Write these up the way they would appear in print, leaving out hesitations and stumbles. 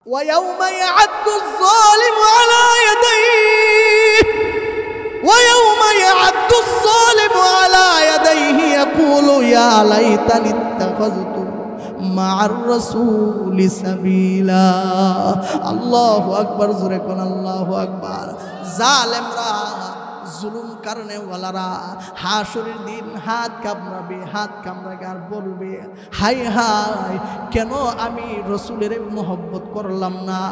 ويوم يعد الظالم على يديه يقول يا ليتني اتخذت مع الرسول سبيلا الله أكبر زركن الله أكبر জালেম রা জুলুম করনে ওয়ালারা হাসরের দিন হাত কামড়াবে আর বলবে হায় হায় কেন আমি রাসূলের মোহব্বত করলাম না,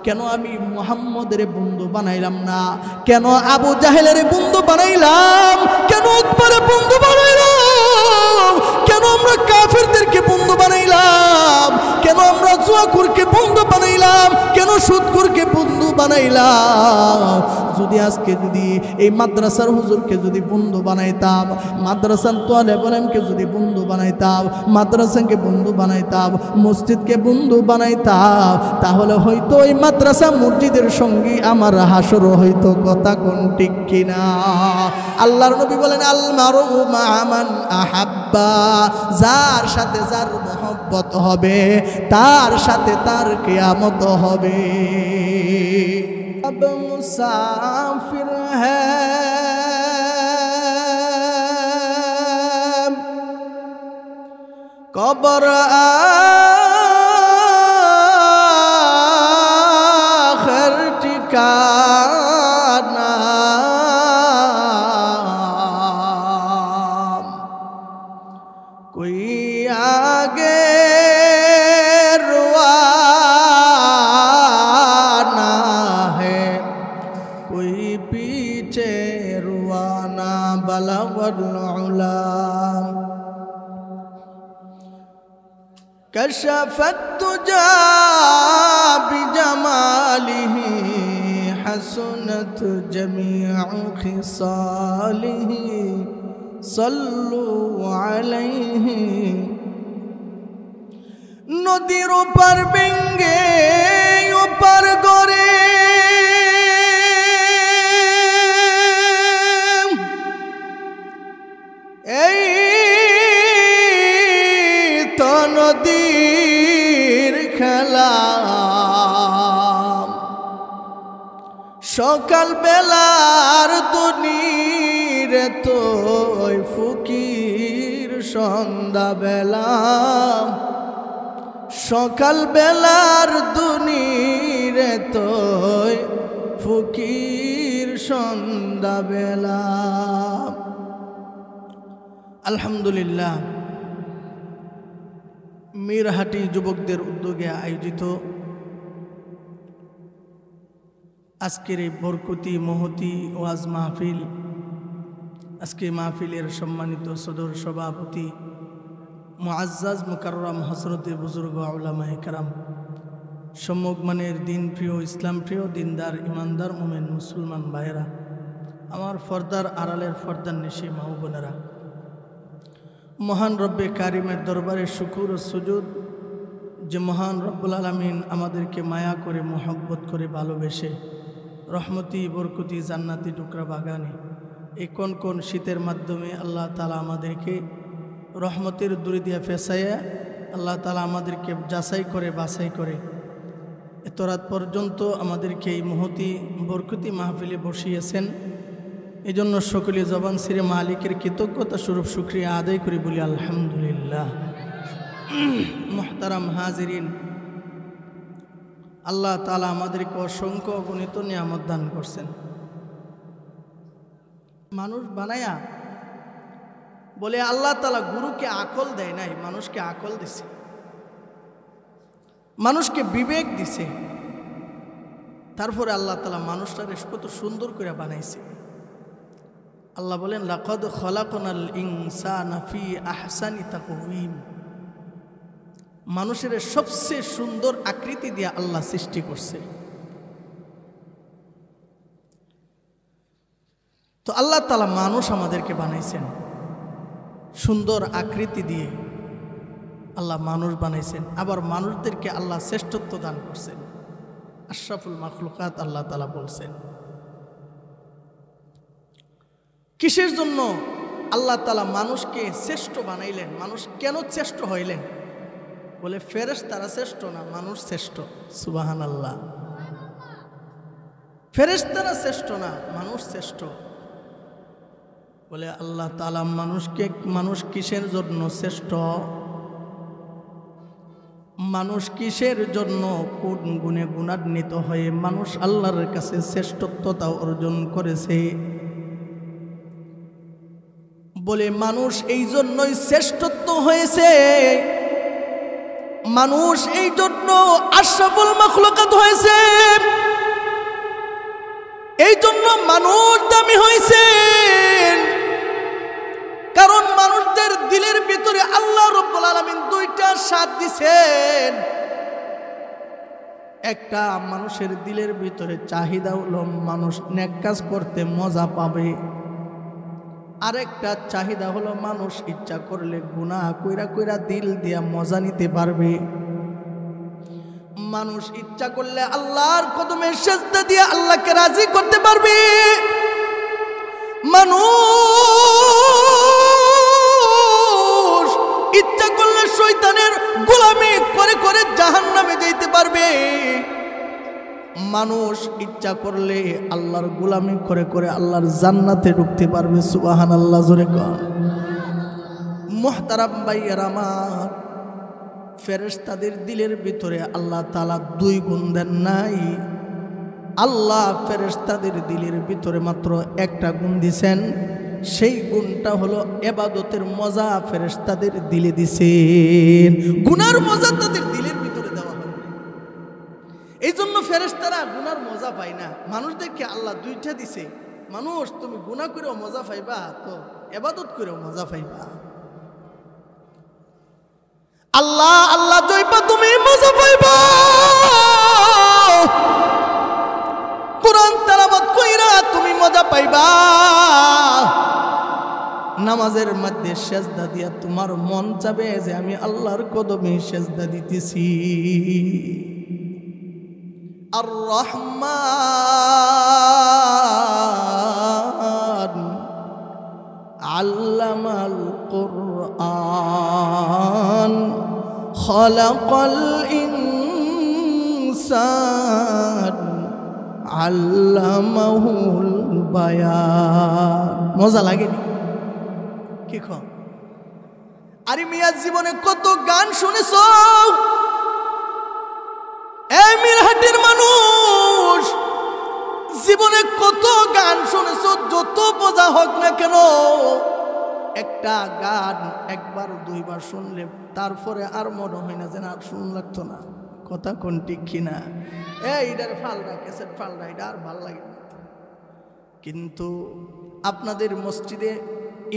কেন আমি মুহাম্মদের বন্ধু বানাইলাম না, কেন আবু জাহেলের বন্ধু বানাইলাম, কেন উতবার বন্ধু বানাইলাম, কেন আমরা কাফেরদেরকে বন্ধু বানাইলাম, কেন আমরা জুয়াখোরকে বন্ধু বানাইলাম, কেন সুদখোরকে বন্ধু বানাইলাম। যদি আজকে যদি এই মাদ্রাসার হুজুরকে যদি বন্ধু বানাইতাম, মাদ্রাসার তালেব ইলমকে যদি বন্ধু বানাইতাম, মাদ্রাসাকে বন্ধু বানাইতাম, মসজিদকে বন্ধু বানাইতাম, তাহলে হয়তো এই মাদ্রাসা মসজিদের সঙ্গে আমার হাসর হয়তো। কথা কোন ঠিক কিনা? আল্লাহর নবী বলেন আল মারউ মা মান আহাব্বা, যার সাথে যার মহব্বত হবে তার সাথে তার কিয়ামত হবে। अब मुसाफिर है कब्र आखिर ठिकाना, कोई आगे कशफत तुजा बिजमालिह हसनत जमीउ खिसालिह सल्लु अलैहि। नदीर ऊपर बेंगे ऊपर गोरे নদীর খেলা, সকাল বেলার দুনির তোই ফকির সন্ধ্যা বেলা, সকাল বেলার দুনির তোই ফকির সন্ধ্যা বেলা। আলহামদুলিল্লাহ, মিরহাটি যুবকদের উদ্যোগে আয়োজিত আজকের এই বরকতি মহতি ওয়াজ মাহফিল, আজকে মাহফিলের সম্মানিত সদর সভাপতি মুআজ্জাজ মুকাররম হযরতে বুজুর্গ উলামায়ে কেরাম, সম্মুখমানের দিন প্রিয় ইসলাম প্রিয় দিনদার ইমানদার মুমিন মুসলমান ভাইয়েরা, আমার ফর্দার আড়ালের ফর্দার নিশি মা ও বোনেরা, মহান রব্বে কারিমের দরবারে শুকুর ও সুজুদ যে মহান রব্বুল আলামিন আমাদেরকে মায়া করে মোহব্বত করে ভালোবেসে রহমতি বরকতি জান্নাতি টুকরা বাগানে এই কোন কোন শীতের মাধ্যমে আল্লাহ তাআলা আমাদেরকে রহমতের দূরে দিয়া ফেসাইয়া আল্লাহ তাআলা আমাদেরকে যাচাই করে বাছাই করে এত রাত পর্যন্ত আমাদেরকে এই মহতি বরকতি মাহফিলে বসিয়েছেন। এই জন্য সকলে জবান ছিঁড়ে মালিকের কৃতজ্ঞতা স্বরূপ শুকরিয়া আদায় করে বলি আলহামদুলিল্লাহ। মুহতারাম হাজিরিন, আল্লাহ তাআলা আমাদেরকে অসংখ্য অগণিত নিয়ামত দান করছেন। মানুষ বানায়া বলে আল্লাহ তাআলা গুরুকে আকল দেয় নাই, মানুষকে আকল দিছে, মানুষকে বিবেক দিছে। তারপরে আল্লাহ তাআলা মানুষটারে কত সুন্দর করে বানাইছে। আল্লাহ বলেন লাকাদ খলাকনাল ইনসানা ফি আহসানি তাকওয়িম, মানুষের সবচেয়ে সুন্দর আকৃতি দিয়ে আল্লাহ সৃষ্টি করছে। তো আল্লাহ তাআলা মানুষ আমাদেরকে বানাইছেন সুন্দর আকৃতি দিয়ে, আল্লাহ মানুষ বানাইছেন। আবার মানুষদেরকে আল্লাহ শ্রেষ্ঠত্ব দান করছেন, আশরাফুল মাখলুকাত আল্লাহ তাআলা বলছেন। কিসের জন্য আল্লাহ তাআলা মানুষকে শ্রেষ্ঠ বানাইলেন? মানুষ কেন শ্রেষ্ঠ হইলেন? বলে ফেরেশতারা শ্রেষ্ঠ না, মানুষ শ্রেষ্ঠ। সুবহানাল্লাহ। ফেরেশতারা শ্রেষ্ঠ না, মানুষ শ্রেষ্ঠ। বলে আল্লাহ তাআলা মানুষ কিসের জন্য শ্রেষ্ঠ? মানুষ কিসের জন্য কোন গুণে গুণান্বিত হয়ে মানুষ আল্লাহর কাছে শ্রেষ্ঠত্বতা অর্জন করেছে? বলে মানুষ এই জন্যই শ্রেষ্ঠত্ব হয়েছে, মানুষ এই জন্য আশরাফুল মাখলুকাত হয়েছে, এই জন্য মানুষ দামি হয়েছে। কারণ মানুষদের দিলের ভিতরে আল্লাহ রাব্বুল আলামিন দুইটা স্বাদ দিয়েছেন। একটা মানুষের দিলের ভিতরে চাহিদা হলো মানুষ নেক কাজ করতে মজা পাবে, আরেকটা চাহিদা হলো মানুষ ইচ্ছা করলে গুনাহ কইরা কইরা দিল দিয়া মজা নিতে পারবে। মানুষ ইচ্ছা করলে আল্লাহর কদমে সিজদা দিয়ে আল্লাহকে রাজি করতে পারবে। মানুষ ইচ্ছা করলে শয়তানের গোলামি করে করে জাহান্নামে যেতে পারবে। মানুষ ইচ্ছা করলে আল্লাহর গোলামি করে করে আল্লাহর জান্নাতে ঢুকতে পারবে। সুবহানাল্লাহ, জোরে কর। মুহতারাম ভাইয়েরা আমার, ফেরেশতাদের দিলের ভিতরে আল্লাহ তাআলা দুই গুণ দেন নাই। আল্লাহ ফেরেশতাদের দিলের ভিতরে মাত্র একটা গুণ দিছেন, সেই গুণটা হলো ইবাদতের মজা ফেরেশতাদের দিলে দিছেন। গুনার মজা তাদের দিলের ভিতরে দেওয়া হয়। এই জন্য ফেরেশতারা গুনার মজা পায় না। মানুষদেরকে আল্লাহ দুইটা দিছে, মানুষ তুমি গুনাহ করেও মজা পাইবা, তো ইবাদত করেও মজা পাইবা। আল্লাহ আল্লাহ জয়বা তুমি মজা পাইবা, কুরআন তেলাওয়াত কইরা তুমি মজা পাইবা, নামাজের মধ্যে সিজদা দিয়া তোমার মন চাবে যে আমি আল্লাহর কদমে সিজদা দিতেছি। আর রহমান আল্লামাল কুরআন খালাকাল ইনসান আল্লামাহুল বায়ান। মজা লাগেনি? কি কও? আরে মিয়া, জীবনে কত গান শুনেছো? এই মিরহাটের মানুষ, জীবনে কত গান শুনেছো? যত বোঝা হোক না কেন, একটা গান একবার দুইবার শুনলে তারপরে আর মনে হয় না যেন আর শুন লাগতো না। কথা কোন ঠিক কিনা? এইটার ফালরা, ক্যাসেট ফালরা, এটা আর ভাল লাগে না। কিন্তু আপনাদের মসজিদে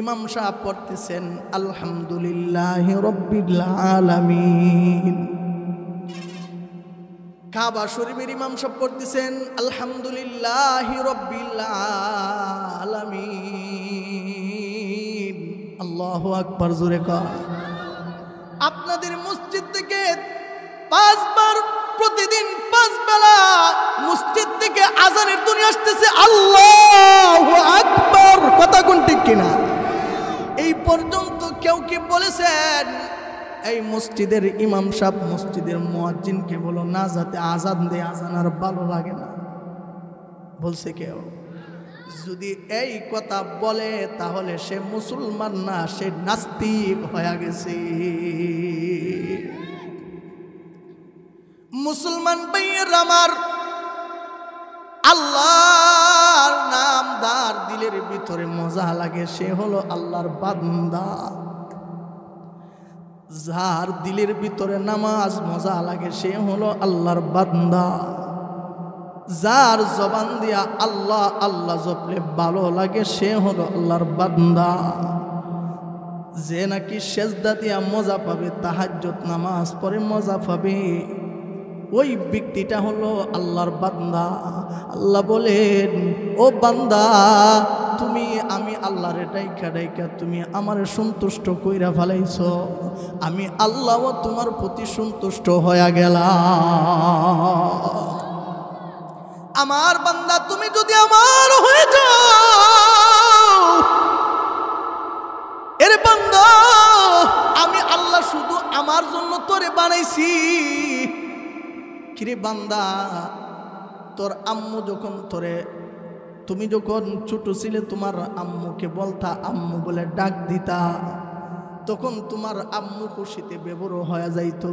ইমাম সাহেব পড়তেছেন আলহামদুলিল্লাহি রাব্বিল আলামিন, কাবা শরীফের ইমাম সাহেব পড়তেছেন আলহামদুলিল্লাহি রাব্বিল আলামিন। আল্লাহু আকবার, জোরে কর। আপনাদের মসজিদ থেকে 5 বার প্রতিদিন 5 বেলা মসজিদ থেকে আজানের ধ্বনি আসতেছে, আল্লাহু আকবার। কথা কোন ঠিক কিনা? এই পর্যন্ত কেউ কি বলেছেন এই মসজিদের ইমাম সাহেব মসজিদের মুয়াজ্জিনকে বলো না যাতে আজান দেয়, আজান আর ভালো লাগে না? বলছে কেউ? যদি এই কথা বলে তাহলে সে মুসলমান না, সে নাস্তিক হয়ে গেছে। মুসলমান ভাইয়ের আমার, আল্লাহর নাম যার দিলের ভিতরে মজা লাগে সে হলো আল্লাহর বান্দা। যার দিলের ভিতরে নামাজ মজা লাগে সে হলো আল্লাহর বান্দা। যার জবান দিয়া আল্লাহ আল্লাহ জপলে ভালো লাগে সে হলো আল্লাহর বান্দা। যে নাকি সেজদা দিয়া মজা পাবে, তাহাজ্জুদ নামাজ পড়ে মজা পাবে, ওই ব্যক্তিটা হলো আল্লাহর বান্দা। আল্লাহ বলেন, ও বান্দা, তুমি আমি আল্লাহরে ডাইকা ডাইকা তুমি আমারে সন্তুষ্ট কইরা ফেলাইছ, আমি আল্লাহও তোমার প্রতি সন্তুষ্ট হয়ে গেলাম। আমার বান্দা, তুমি যদি আমার হয়ে যাও, এর বান্দা আমি আল্লাহ শুধু আমার জন্য তোরে বানাইছি। কিরে বান্দা, তোর আম্মু যখন তুমি যখন ছোট ছিলে তোমার আম্মুকে বলতা, আম্মু বলে ডাক দিতা, তখন তোমার আম্মু খুশিতে বেবর হয়ে যাইতো,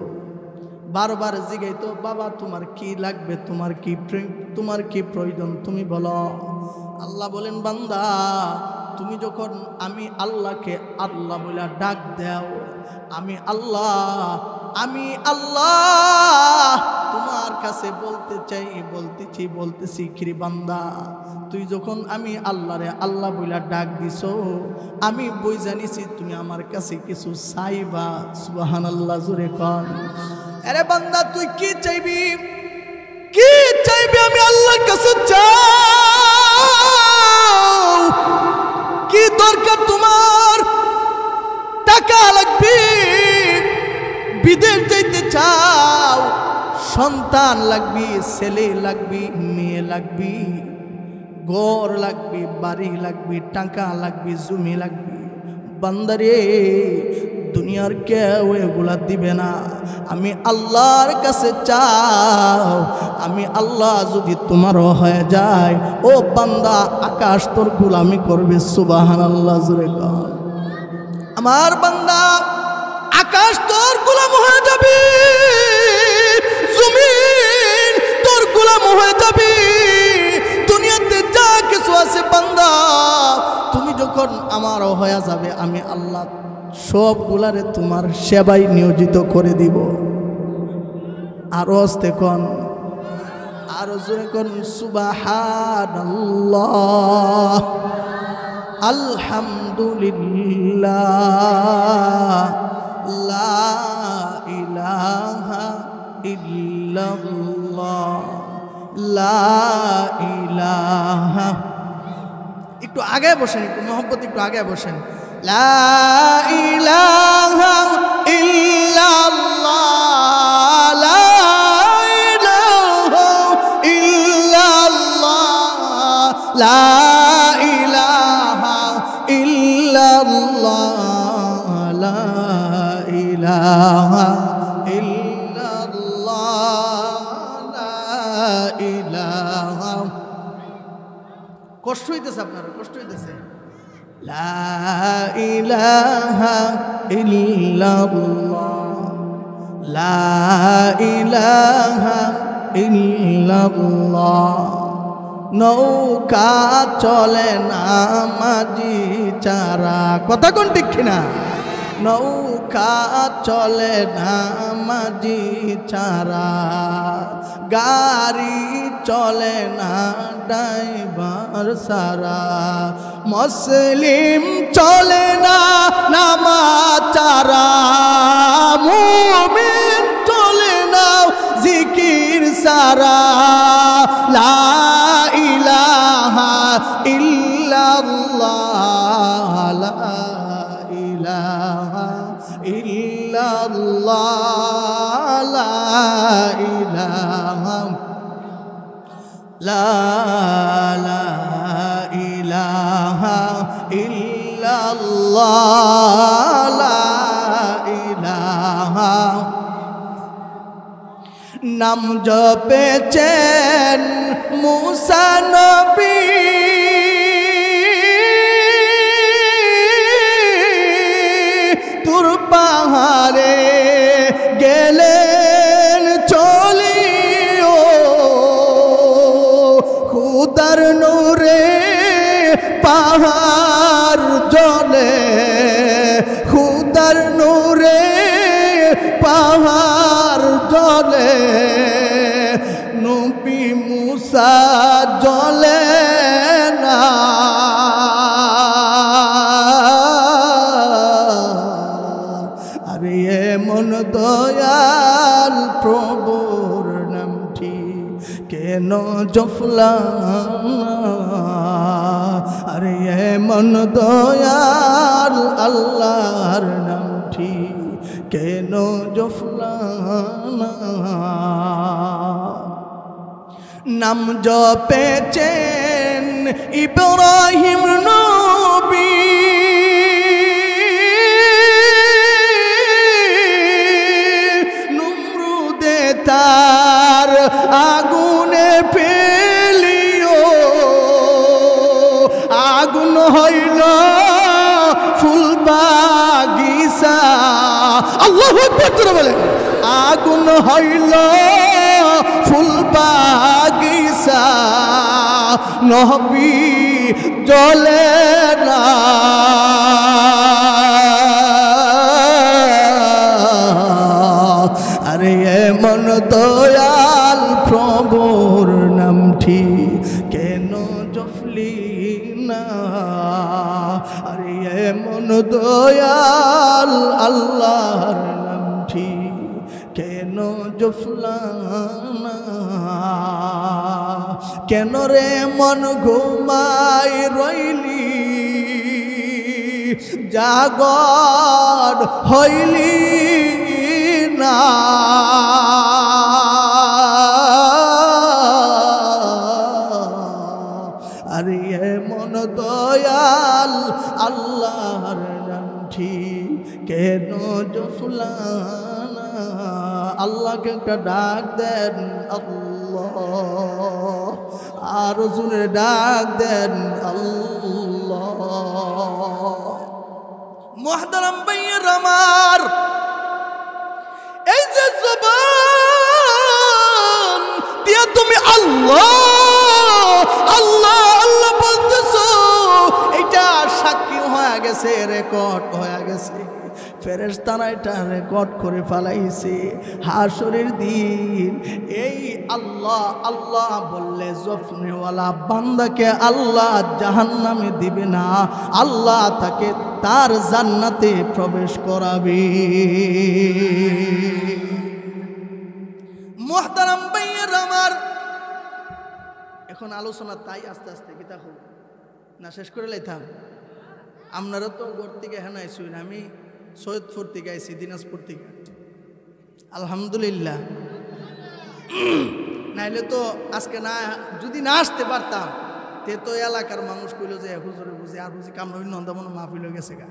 বারবার জিগাইতো, বাবা তোমার কি লাগবে, তোমার কি প্রয়োজন তুমি বলো। আল্লাহ বলেন বান্দা, তুমি যখন আমি আল্লাহকে আল্লাহ বলে ডাক দাও, আমি আল্লাহ তোমার কাছে বলতেছি কিরে বান্দা, তুই যখন আমি আল্লাহরে আল্লাহ বলে ডাক দিছো, আমি বই জানিছি তুমি আমার কাছে কিছু চাইবা। সুবহানাল্লাহ, জোরে কর। আরে বান্দা, তুই কি চাইবি? আমি আল্লাহর কাছে চাও। কি দরকার তোমার? টাকা লাগবে, বিদেশ যাইতে চাও, সন্তান লাগবে, ছেলে লাগবে, মেয়ে লাগবে, ঘর লাগবে, বাড়ি লাগবে, টাকা লাগবে, জমি লাগবে। বান্দারে, দুনিয়ার কেউ এগুলা দিবে না, আমি আল্লাহর কাছে চাও। আমি আল্লাহ যদি তোমারও হয়ে যায়, ও বান্দা, আকাশ তোর গোলামি করবে। সুবহানাল্লাহ, জোরে কর। আমার বান্দা, আকাশ তোর গোলাম হয়ে যাবে, জমিন তোর গোলাম হয়ে যাবে। দুনিয়াতে যা কিছু আছে বান্দা, তুমি যখন আমারও হয়ে যাবে, আমি আল্লাহ সবগুলারে তোমার সেবায় নিয়োজিত করে দিব। আরো আস্তে কোন, আরো জোরে কোন, সুবহানাল্লাহ, আলহামদুলিল্লাহ, লা ইলাহা ইল্লাল্লাহ, লা ইলাহা। একটু আগে বসেন, একটু মোহব্বত, একটু আগে বসেন। লা ইলাহা ইল্লাল্লাহ, লা ইলাহা ইল্লাল্লাহ, লা ইলাহা ইল্লাল্লাহ, লা ইলাহা ইল্লাল্লাহ, লা ইলাহা। কষ্ট হইতেছে আপনার, কষ্ট হইতেছে। লা ইলাহা ইল্লাল্লাহ, লা ইলাহা ইল্লাল্লাহ। নৌকা চলে না মাঝি চারা, কথা কোন ঠিক কিনা? নৌকা চলে না মাঝি চারা, গাড়ি চলে না ড্রাইভার সারা, মুসলিম চলে না নামাজ ছাড়া, মুমিন চলে না জিকির সারা। লা ইলাহা ইল্লাল্লাহ, লা ইলাহা ইল্লাল্লাহ, লা ইলাহা, লা ইলাহা ইল্লাল্লাহ, লা ইলাহা। নাম জপেছেন মুসা নবী, তুর পাহাড়ে গেলেন চলিও, খুদার নূরে পাহাড় জ্বলে, খুদার নূরে পাহাড় জ্বলে, নবী মুসা জ্বলে না। আরে এমন দয়াল প্রভুর নামটি কেন জফলাম? আরে এমন দয়াল আল্লাহর নামটি কেন জফলাম? নাম জপেছেন ইব্রাহিম নবী, দুনিয়ার আগুনে ফেলিও আগুন হইল ফুল বাগিচা আল্লাহু আকবার জোরে বলেন আগুন হইল ফুল বাগিচা নবী জ্বলে না আরে এমন দয়াল প্রভুর নামটি কেন জফলি না আরে এমন দয়াল আল্লাহর নামটি কেন জফলা না কেন রে মন ঘুমাই রইলি জাগর হইলি না আরে এমন দয়াল আল্লাহর নামটি কেন জফলা না আল্লাহকে একটা ডাক দেন আল্লাহ আর জোরে ডাক দেন আল্লাহ মুহতারাম ভাইয়ের আমার এই যে জবান দিয়া তুমি আল্লাহ আল্লাহ আল্লাহ বলতেছো এটা সাক্ষী হয়ে গেছে রেকর্ড হয়ে গেছে ফেরেশতারা এটা রেকর্ড করে ফেলাইছে হাসরের দিন এই আল্লাহ আল্লাহ বললে জফনেওয়ালা বান্দাকে আল্লাহ জাহান্নামে দিবে না আল্লাহ তাকে তার জান্নাতে প্রবেশ করাবে মুহতারাম ভাইয়েরা আমার এখন আলোচনা তাই আস্তে আস্তে কি তা হোক না শেষ করে লাইতাম আপনারা তো ঘর থেকে হ্যাঁ আইসুন আমি সৈয়দপুর থেকে আইসি দিনাজপুর থেকে আলহামদুলিল্লাহ নাইলে তো আজকে না যদি না আসতে পারতাম তে তো এলাকার মানুষ কইল যে হুজুরে বুঝি আর বুঝি কামড় অন্য মনে মাহফিল হয়ে গেছে গা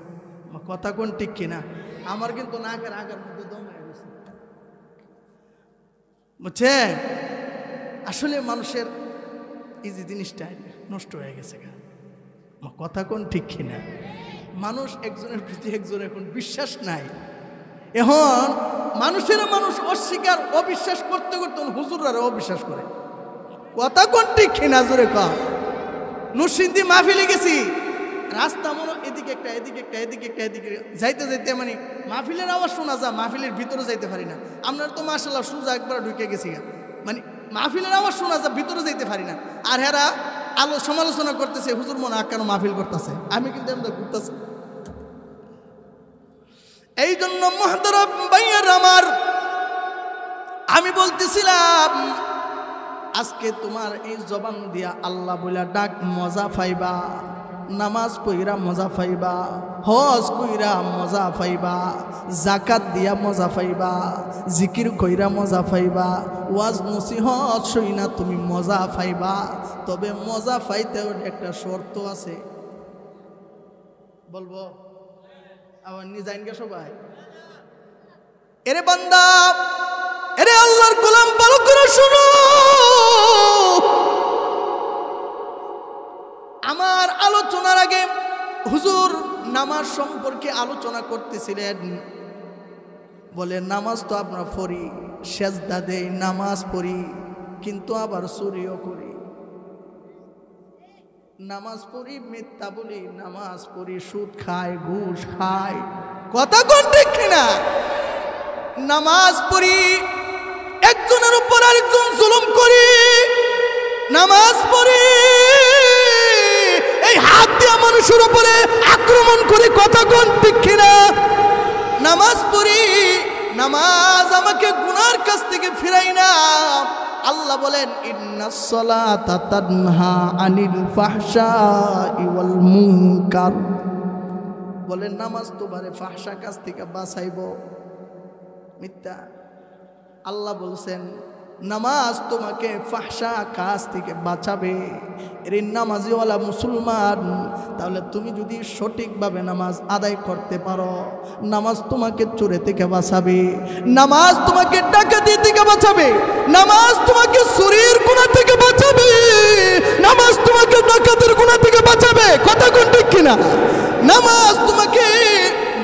কথা কোন ঠিক কিনা আমার কিন্তু নাকের আগার মধ্যে দম হয়ে গেছে বুঝছে আসলে মানুষের এই যে জিনিসটা নষ্ট হয়ে গেছে গা কথা কোন ঠিক কিনা মানুষ একজনের প্রতি একজনের এখন বিশ্বাস নাই এখন মানুষেরা মানুষ অস্বীকার অবিশ্বাস করতে করতে হুজুররা অবিশ্বাস করে কথা কোন ঠিক কিনা জোরে কর নুরসিন্দি মাহফিলে গেছি রাস্তা মনে এদিকে একটা এদিকে একটা এদিকে একটা এদিকে যাইতে যাইতে মানে মাহফিলের আওয়াজ শোনা যায় মাহফিলের ভিতরে যাইতে পারি না আপনার তো মাশাআল্লাহ সোজা একবার ঢুকে গেছি মানে মাহফিলের আওয়াজ শোনা যায় ভিতরে যাইতে পারি না আর হেরা সমালোচনা করতেছে হুজুর মনে কেন মাহফিল করতেছে আমি কিন্তু এমন ঘুরতেছি এই জন্য মুহতারাম ভাইয়ের আমার আমি বলতেছিলাম আজকে তোমার এই জবান দিয়া আল্লাহ বইলা ডাক মজা পাইবা নামাজ পইরা মজা পাইবা হজ কইরা মজা পাইবা জাকাত দিয়া মজা পাইবা জিকির কইরা মজা পাইবা ওয়াজ নসিহত শুইনা তুমি মজা পাইবা তবে মজা পাইতেও একটা শর্ত আছে বলবো আবার নিজাইন গে সবাই এরে বান্দা এরে আল্লাহর গোলাম ভালো করে শুনো আমার আলোচনার আগে হুজুর নামাজ সম্পর্কে আলোচনা করতেছিলেন বলে নামাজ তো আমরা পড়ি সেজদা দেই নামাজ পড়ি কিন্তু আবার চুরিও করি নামাজ পড়ি মিথ্যা বলি নামাজ পড়ি সুদ খাই ঘুষ খাই কথা কোন ঠিক কিনা নামাজ পড়ি একজনের উপর আরেকজন জুলুম করি নামাজ পড়ি এই হাত দিয়ে মানুষের উপরে আক্রমণ করে কথা কোন ঠিক কিনা নামাজ পড়ি নামাজ আমাকে গুনার কাছ থেকে ফিরাই না আল্লাহ বলেন ইন্নাস সালাতা তানহা আনিল ফাহশাই ওয়াল মুনকার বলেন নামাজ তোমারে ফাহশা কাজ থেকে বাঁচাইবো মিথ্যা আল্লাহ বলছেন নামাজ তোমাকে ফাহশা কাজ থেকে বাঁচাবে এর নামাজিওয়ালা মুসলমান তাহলে তুমি যদি সঠিকভাবে নামাজ আদায় করতে পারো নামাজ তোমাকে চোরে থেকে বাঁচাবে নামাজ তোমাকে ডাকাতি থেকে বাঁচাবে, নামাজ তোমাকে চুরির গুনাহ থেকে বাঁচাবে, নামাজ তোমাকে ডাকাতের গুনাহ থেকে বাঁচাবে। কথা কোন ঠিক কিনা? নামাজ তোমাকে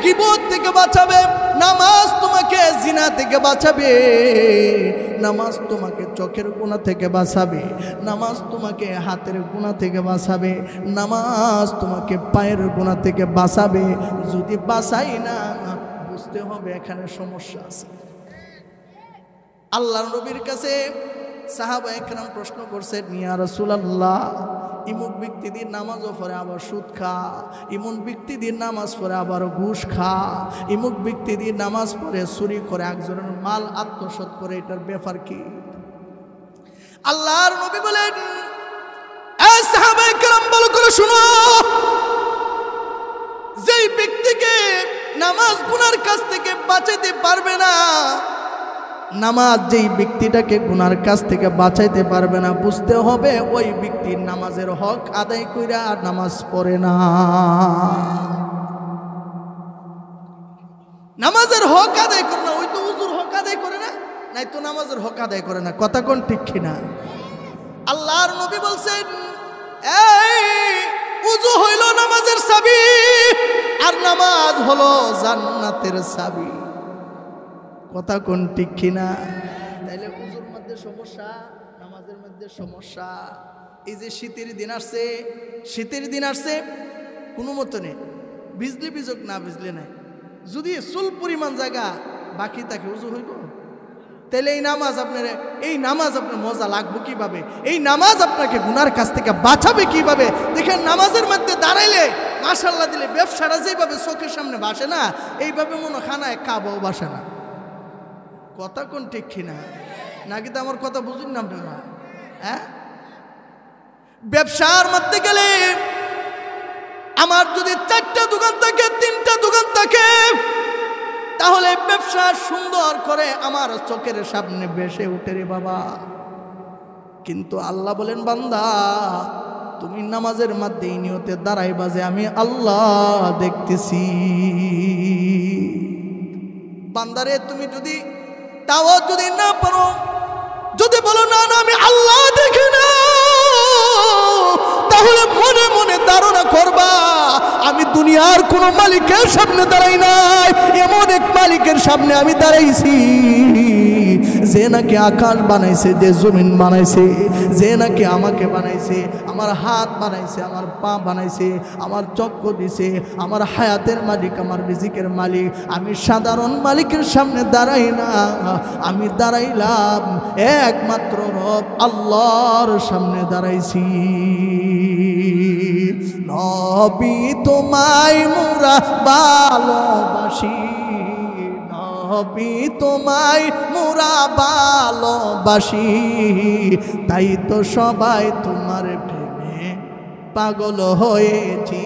গীবত থেকে বাঁচাবে, নামাজ তোমাকে জিনা থেকে বাঁচাবে, নামাজ তোমাকে চোখের গুনাহ থেকে বাঁচাবে, নামাজ তোমাকে হাতের গুনাহ থেকে বাঁচাবে, নামাজ তোমাকে পায়ের গুনাহ থেকে বাঁচাবে। যদি বাঁচাই না, বুঝতে হবে এখানে সমস্যা আছে। আল্লাহর নবীর কাছে সাহাবা একরাম প্রশ্ন করছেন, ইয়া রাসূলুল্লাহ, ইমুক ব্যক্তি দিন নামাজও পড়ে আবার সুদ খা, ইমুক ব্যক্তি দিন নামাজ পড়ে আবার ঘুষ খা, ইমুক ব্যক্তি দিন নামাজ পড়ে চুরি করে একজনের মাল আত্মসাৎ করে, এটার ব্যাপার কি? আল্লাহর নবী বলেন, এ সাহাবা একরাম ভালো করে শুনো, যেই ব্যক্তিকে নামাজ গুনার কাছ থেকে বাঁচাইতে পারবে না, নামাজ যেই ব্যক্তিটাকে গুনার কাছ থেকে বাঁচাইতে পারবে না, বুঝতে হবে ওই ব্যক্তির নামাজের হক আদায় কইরা আর নামাজ পড়ে না। নামাজের হক আদায় করে না, ওই তো উজুর হক আদায় করে না, নাই তো নামাজের হক আদায় করে না। কথা কোন ঠিক কিনা? আল্লাহর নবী বলছেন, এই উজু হইল নামাজের চাবি, আর নামাজ হলো জান্নাতের চাবি। কথা কোন ঠিক কিনা? তাইলে উজুর মধ্যে সমস্যা, নামাজের মধ্যে সমস্যা। এই যে শীতের দিন আসছে, শীতের দিন আসছে, কোনো মতো নেই, ভিজলে ভিজক না ভিজলে নাই, যদি চুল পরিমাণ জায়গা বাকি থাকে উজু হইব? তাহলে এই নামাজ আপনার মজা লাগবে কিভাবে? এই নামাজ আপনাকে গুনার কাছ থেকে বাঁচাবে কিভাবে? দেখেন, নামাজের মধ্যে দাঁড়াইলে মাশাআল্লাহ দিলে ব্যবসাটা যেভাবে চোখের সামনে বাসে না, এইভাবে মনে খানায় খাবো বাসে না। কথা কোন ঠিক কিনা? নাকি তো আমার কথা বুঝুন না আপনারা? হ্যাঁ, ব্যবসার মধ্যে গেলে আমার যদি 4টা দোকান থাকে, 3টা দোকান থাকে, তাহলে ব্যবসা সুন্দর করে আমার চোখের সামনে ভেসে উঠে রে বাবা। কিন্তু আল্লাহ বলেন, বান্দা তুমি নামাজের মধ্যে এই নিয়তে দাঁড়াইবা যে আমি আল্লাহ দেখতেছি। বান্দারে তুমি যদি তাও যদি না পারো, যদি বলো না না আমি আল্লাহ দেখি না, তাহলে মনে মনে ধারণা করবা আমি দুনিয়ার কোন মালিকের সামনে দাঁড়াই নাই, এমন এক মালিকের সামনে আমি দাঁড়াইছি, যে নাকি আকাশ বানাইছে, যে জমিন বানাইছে, যে নাকি আমাকে বানাইছে, আমার হাত বানাইছে, আমার পা বানাইছে, আমার চক্ষু দিছে, আমার হায়াতের মালিক, আমার রিজিকের মালিক। আমি সাধারণ মালিকের সামনে দাঁড়াই না, আমি দাঁড়াইলাম একমাত্র রব আল্লাহর সামনে দাঁড়াইছি। নবী তোমায় মোরা ভালোবাসি, নবী তোমায় মোরা ভালোবাসি, তাই তো সবাই তোমার প্রেমে পাগল হয়েছি,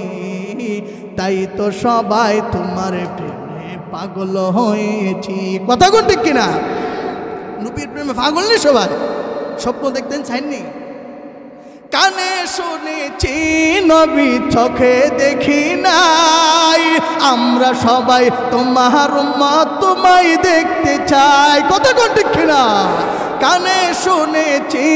তাই তো সবাই তোমার প্রেমে পাগল হয়েছি। কথা কোন ঠিক কিনা? নবীর প্রেমে পাগল নেই সবাই? স্বপ্ন দেখতেন চাইননি? কানে শুনেছি নবী, চোখে দেখি নাই, আমরা সবাই তোমার উম্মত, তোমায় দেখতে চাই। কথা কোন ঠিক কিনা? কানে শুনেছি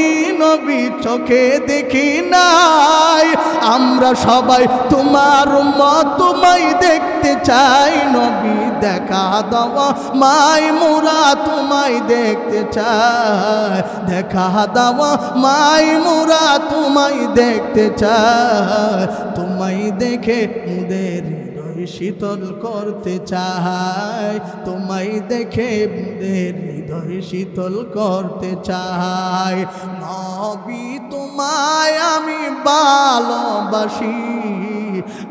নবী, চোখে দেখি নাই, আমরা সবাই তোমার উম্মত, তোমায় দেখতে চাই। নবী দেখা দাও মাই মোরা তোমায় দেখতে চাই, দেখা দাও মাই মোরা তোমায় দেখতে চাই, তোমায় দেখে মুদের হৃদয় শীতল করতে চাই, তোমায় দেখে মুদের হৃদয় শীতল করতে চাই। নবী তোমায় আমি ভালোবাসি,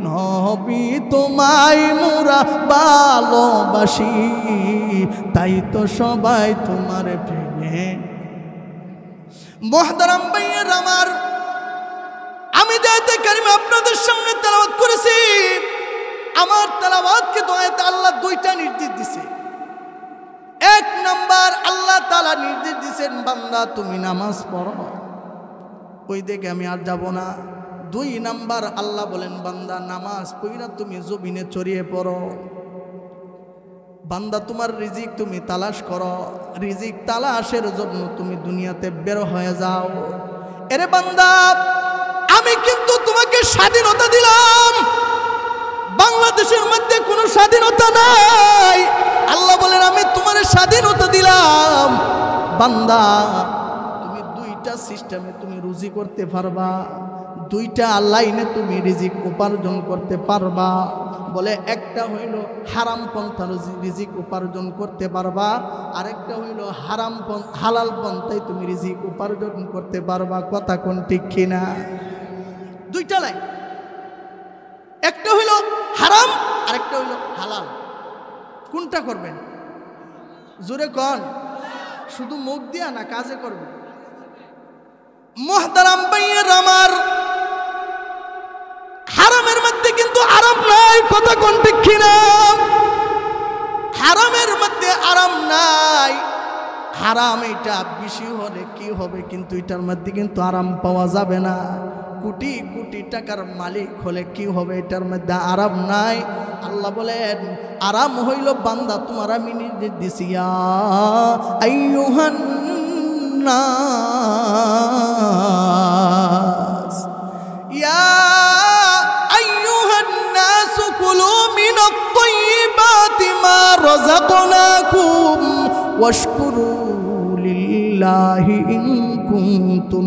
নবী তোমায় মোরা ভালোবাসি, তাই তো সবাই তোমার প্রেমে। মুহতারাম ভাইয়ের আমার, আমি আয়াতে কারিমা আপনাদের সামনে তেলাওয়াত করেছি। আমার তেলাওয়াতকে দয়াতে আল্লাহ 2টা নির্দেশ দিছে। 1 নাম্বার, আল্লাহ তাআলা নির্দেশ দিয়েছেন, বান্দা তুমি নামাজ পড়ো, ওই দিকে আমি আর যাব না। 2 নাম্বার, আল্লাহ বলেন, বান্দা নামাজ পড়া তুমি জমিনে ছড়িয়ে পড়ো। বান্দা তোমার রিজিক তুমি তালাশ করো, রিজিক তালাশের জন্য তুমি দুনিয়াতে বের হয়ে যাও। এরে বান্দা, আমি কিন্তু তোমাকে স্বাধীনতা দিলাম, বাংলাদেশের মধ্যে কোনো স্বাধীনতা নাই। আল্লাহ বলেন আমি তোমার স্বাধীনতা দিলাম। বান্দা, তুমি দুইটা সিস্টেমে তুমি রুজি করতে পারবা, দুইটা লাইনে তুমি রিজিক উপার্জন করতে পারবা। বলে একটা হইল হারাম পন্থা রিজিক উপার্জন করতে পারবা, আরেকটা হইল হালাল পন্থায় তুমি রিজিক উপার্জন করতে পারবা। কথা কোন ঠিক কিনা? দুইটা লাইন, একটা হইল হারাম, আরেকটা হইল হালাল। কোনটা করবেন? জোরে কন, শুধু মুখ দিয়া না, কাজে করবেন। মুহতারাম ভাইয়ের আমার, হারামের মধ্যে কিন্তু আরাম নাই। কথা কোন ঠিক কিনা? হারামের মধ্যে আরাম নাই। হারাম এটা বেশি হলে কি হবে, কিন্তু এটার মধ্যে কিন্তু আরাম পাওয়া যাবে না। কোটি কোটি টাকার মালিক হলে কি হবে, এটার মধ্যে আরাম নাই। আল্লাহ বলেন আরাম হইল বান্দা তোমার আমি নির্দেশ দিছি, ইয়া আইয়ুহান নাস, ইয়া আইয়ুহান নাস কুলু মিনাত তাইয়্যিবাতি মা রাযাকনাকুম ওয়াশকুরু লিল্লাহি ইন কুনতুম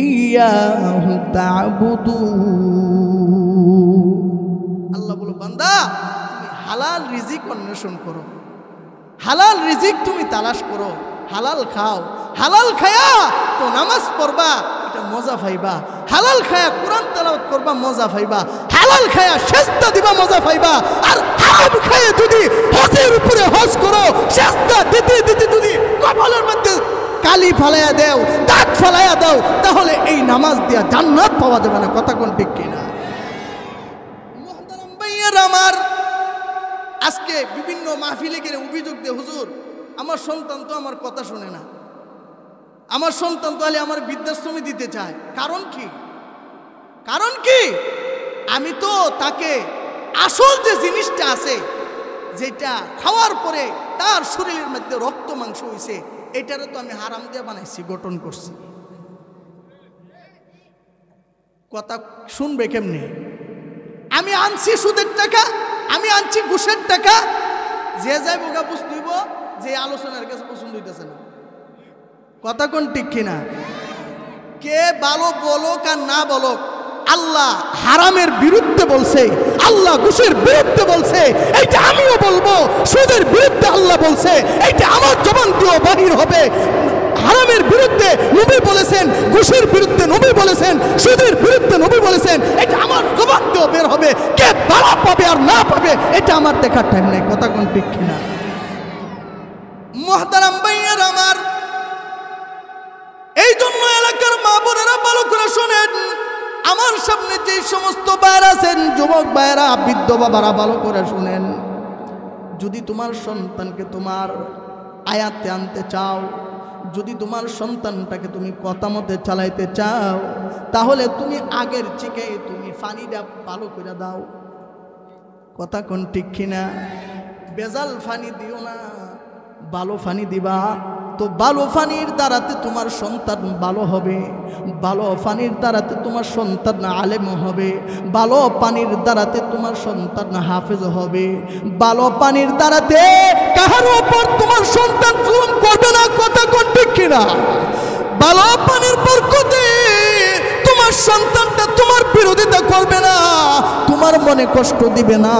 ইয়্যাহু তা'বুদুন। আল্লাহ বলো বান্দা তুমি হালাল রিজিক অন্বেষণ করো, হালাল রিজিক তুমি তালাশ করো, হালাল খাও। হালাল খায়া তো নামাজ পড়বা, এটা মজা পাইবা। হালাল খায়া কোরআন তেলাওয়াত করবা, মজা পাইবা। হালাল খায়া সেজদা দিবা, মজা পাইবা। আর হারাম খায়া যদি হজের উপরে হজ করো, সেজদা দিতে দিতে যদি কপালের মধ্যে কালি ফালাইয়া দেও, দাগ ফালাইয়া দাও, তাহলে এই নামাজ দিয়া জান্নাত পাওয়া যাবে না। কথা কোন ঠিক কিনা? মুহতারাম ভাইয়ের আমার, আজকে বিভিন্ন মাহফিলে গিয়ে অভিযোগ দেয়, হুজুর আমার সন্তান তো আমার কথা শুনে না, আমার সন্তান তাহলে আমার বৃদ্ধাশ্রমে দিতে চায়। কারণ কি? কারণ কি? আমি তো তাকে আসল যে জিনিসটা আছে, যেটা খাওয়ার পরে তার শরীরের মধ্যে রক্ত মাংস হয়েছে, এটারও তো আমি হারাম দিয়ে বানাইছি, গঠন করছি। কথা শুনবে কেমনে? আমি আনছি সুদের টাকা, আমি আনছি ঘুষের টাকা। যে যাইব গা বুঝতেইব যে আলোচনার কাছে পছন্দ হইতেছে না। কথা কোন ঠিক কিনা? কে ভালো বলুক আর না বলুক, আল্লাহ হারামের বিরুদ্ধে বলছে, আল্লাহ ঘুষের বিরুদ্ধে বলছে, এইটা আমিও বলবো। সুদের বিরুদ্ধে আল্লাহ বলছে, এইটা আমার জবান দিয়েও বাহির হবে। হারামের বিরুদ্ধে নবী বলেছেন, ঘুষের বিরুদ্ধে নবী বলেছেন, সুদের বিরুদ্ধে নবী বলেছেন, এটা আমার জবান দিয়েও বের হবে। কে ভালো পাবে আর না পাবে, এটা আমার দেখার টাইম নেই। কথা কোন ঠিক কিনা? মুহতারাম ভাইয়ের আমার, এই জন্য এলাকার মা বোনেরা ভালো করে শোনেন। আমার সামনে যে সমস্ত ভাইরা আছেন, যুবক ভাইরা, বৃদ্ধ বাবারা, ভালো করে শুনেন। যদি তোমার সন্তানকে তোমার আয়াতে আনতে চাও, যদি তোমার সন্তানটাকে তুমি কথা মতে চালাইতে চাও, তাহলে তুমি আগের থেকে তুমি পানিটা ভালো করে দাও। কথা কোন ঠিক কিনা? বেজাল পানি দিও না, ভালো পানি দিবা। তো ভালো পানির দ্বারাতে তোমার সন্তান ভালো হবে, ভালো পানির দ্বারাতে তোমার সন্তান আলেম হবে, ভালো পানির দ্বারাতে তোমার সন্তান হাফেজ হবে, ভালো পানির দ্বারাতে কাহার উপর তোমার সন্তান জুলুম করবে না। কথা কোন ঠিক কিনা? ভালো পানির বরকতে তোমার সন্তানটা তোমার বিরোধিতা করবে না, তোমার মনে কষ্ট দিবে না।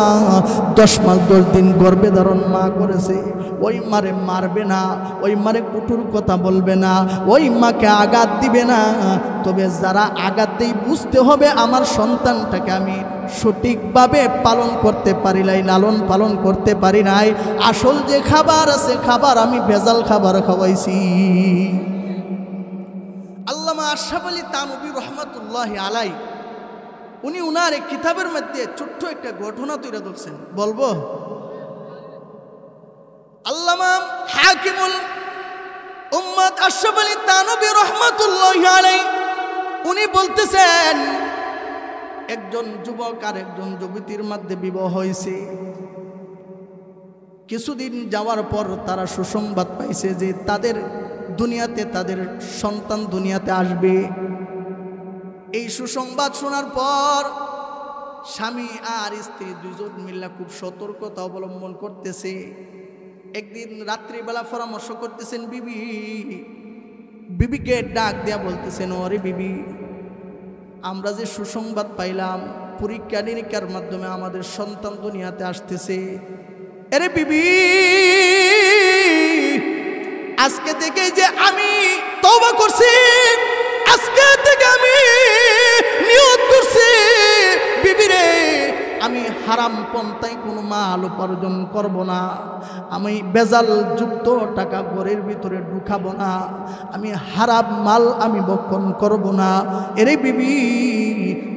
10 মাস 10 দিন গর্ভে ধারণ মা করেছে, ওই মারে মারবে না, ওই মারে কটুর কথা বলবে না, ওই মাকে আঘাত দিবে না। তবে যারা আঘাত দেয় বুঝতে হবে আমার সন্তানটাকে আমি সঠিকভাবে পালন করতে পারি নাই, লালন পালন করতে পারি নাই। আসল যে খাবার আছে, খাবার আমি ভেজাল খাবার খাওয়াইছি। আল্লামা আশরাফ আলী থানভী রহমাতুল্লাহি আলাইহি, উনি উনার এক কিতাবের মধ্যে ছোট্ট একটা ঘটনা তৈরি করছেন, বলবো? আল্লামা হাকিমুল উম্মাত আশরাফ আলী থানভী রহমাতুল্লাহি আলাইহি উনি বলতেছেন, একজন যুবক আর একজন যুবতীর মধ্যে বিবাহ হয়েছে, কিছুদিন যাওয়ার পর তারা সুসংবাদ পাইছে যে তাদের দুনিয়াতে তাদের সন্তান দুনিয়াতে আসবে। এই সুসংবাদ শোনার পর স্বামী আর স্ত্রী দুজন মিলে খুব সতর্কতা অবলম্বন করতেছে। একদিন রাত্রিবেলা পরামর্শ করতেছেন বিবিকে ডাক দেয়া বলতেছেন, ওরে বিবি, আমরা যে সুসংবাদ পাইলাম পরীক্ষা নিরীক্ষার মাধ্যমে আমাদের সন্তান দুনিয়াতে আসতেছে। আরে বিবি, আজকে থেকে যে আমি তওবা করছি, আজকে থেকে আমি নিয়ত করছি বিবিরে, আমি হারাম পন্থায় কোনো মাল উপার্জন করব না, আমি বেজাল যুক্ত টাকা ঘরের ভিতরে ঢুকাবো না, আমি হারাম মাল আমি ভক্ষণ করব না। এরে বিবি,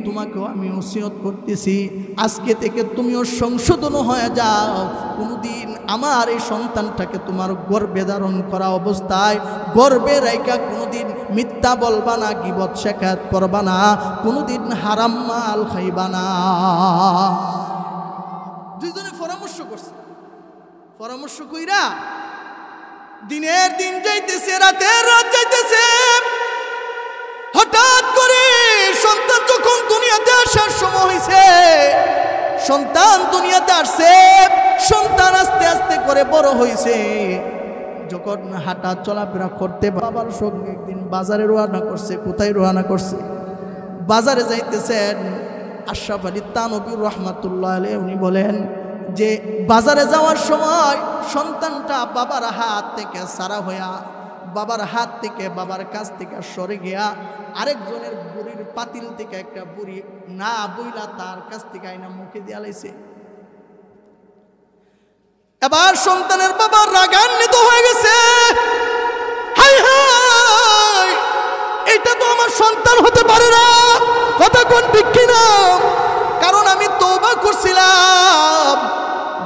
তোমাকেও আমি ওসিয়ত করতেছি, আজকে থেকে তুমিও সংশোধন হয়ে যাও। কোনোদিন আমার এই সন্তানটাকে তোমার গর্ভে ধারণ করা অবস্থায় গর্ভে রাইখা কোনোদিন মিথ্যা বলবা না, গীবত শেখায়ত করবা না, কোনোদিন হারাম মাল খাইবা না। দুইজনে পরামর্শ করছে। পরামর্শ কইরা দিনের দিন যাইতেছে, রাতের রাত যাইতেছে। হঠাৎ করে সন্তান যখন দুনিয়াতে আসার সময় হয়েছে, সন্তান দুনিয়াতে আসছে, সন্তান আস্তে আস্তে করে বড় হয়েছে। যখন হাঁটা চলাফেরা করতে বাবার সঙ্গে একদিন বাজারে রওনা করছে। কোথায় রওনা করছে? বাজারে যাইতেছেন। আশরাফ আলী থানভী রহমাতুল্লাহ আলাইহি উনি বলেন যে বাজারে যাওয়ার সময় সন্তানটা বাবার হাত থেকে সারা হইয়া, বাবার হাত থেকে বাবার কাছ থেকে সরে গিয়া আরেকজনের বুড়ির পাতিল থেকে একটা বুড়ি না বইলা তার কাছ থেকে আইনা মুখে দিয়া লাইছে। এবার সন্তানের বাবা রাগান্বিত হয়ে গেছে। হাই হাই, এটা তো আমার সন্তান হতে পারে না, কথা কোন ঠিক কিনা? কারণ আমি তওবা করছিলাম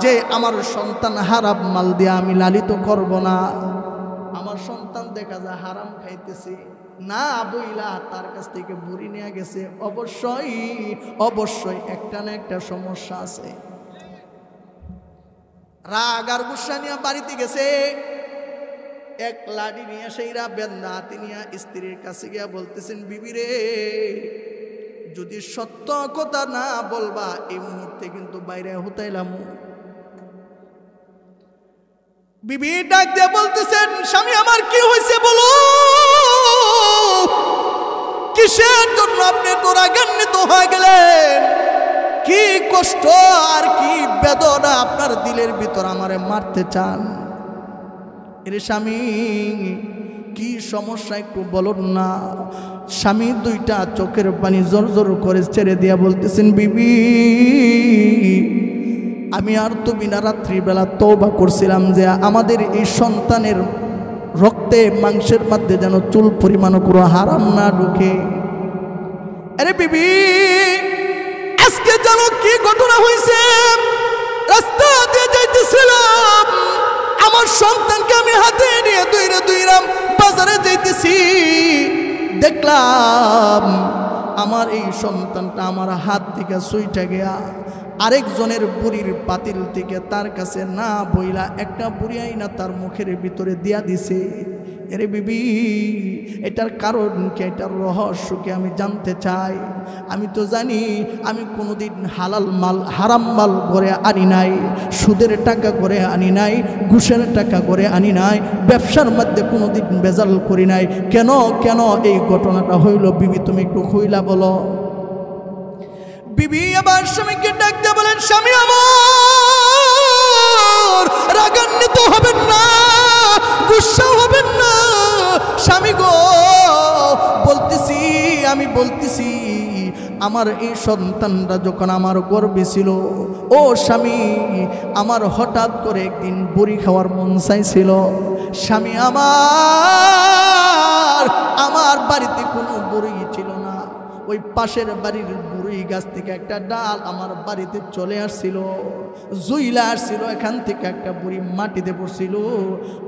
যে আমার সন্তান হারাম মাল দিয়ে আমি লালিত করব না। আমার সন্তান দেখা যায় হারাম খাইতেছে, না বইলা তার কাছ থেকে বুড়ি নিয়ে গেছে। অবশ্যই অবশ্যই একটা না একটা সমস্যা আছে। রাগ আর গুসা নিয়ে বাড়িতে গেছে। এক লাঠি নিয়ে সেইরা বেদনা হাতে নিয়ে স্ত্রীর কাছে গিয়া বলতেছেন, বিবিরে, যদি সত্য কথা না বলবা এই মুহূর্তে কিন্তু বাইরে হতাইলাম। বিবি ডাক দিয়ে বলতেছেন, স্বামী আমার কি হয়েছে বলো, কিসের জন্য আপনি তো রাগান্বিত হয়ে গেলেন? কি কষ্ট আর কি বেদনা আপনার দিলের ভিতর আমারে মারতে চান? এরে স্বামী, কি সমস্যা একটু বলুন না। স্বামী দুইটা চোখের পানি জোর জোর করে ছেড়ে দিয়া বলতেছেন, বিবি, আমি আর তো বিনা রাত্রিবেলা তওবা করছিলাম যে আমাদের এই সন্তানের রক্তে মাংসের মধ্যে যেন চুল পরিমাণ কোনো হারাম না ঢুকে। আরে বিবি, আজকে জানো কি ঘটনা হয়েছে? রাস্তা দিয়ে যাইতেছিলাম, আমার সন্তানকে আমি হাতে নিয়ে দুইরাম বাজারে যাইতেছি, দেখলাম আমার এই সন্তানটা আমার হাত থেকে সুইটা গিয়া আরেকজনের বুড়ির পাতিল থেকে তার কাছে না বইলা একটা বুড়ি আইনা তার মুখের ভিতরে দিয়া দিছে। এরে বিবি, এটার কারণ কি, এটার রহস্য কি আমি জানতে চাই। আমি তো জানি আমি কোনোদিন হালাল মাল হারাম মাল করে আনি নাই, সুদের টাকা করে আনি নাই, ঘুষের টাকা করে আনি নাই, ব্যবসার মধ্যে কোনোদিন বেজাল করি নাই। কেন কেন এই ঘটনাটা হইল বিবি, তুমি একটু খুইলা বলো। বিবি আবার স্বামীকে ডাকতে বলেন, স্বামী আমার, রাগান্বিত হবেন না, গুসা হবেন না। স্বামী গো, আমি বলতেছি আমার এই সন্তানটা যখন আমার গর্ভে ছিল, ও স্বামী, আমার হঠাৎ করে একদিন বড়ি খাওয়ার মন চাইছিল। স্বামী আমার বাড়িতে কোনো বড়ি ছিল না, ওই পাশের বাড়ির বড়ি গাছ থেকে একটা ডাল আমার বাড়িতে চলে আসছিল, জুইলা আসছিল, এখান থেকে একটা বুড়ি মাটিতে পড়ছিল।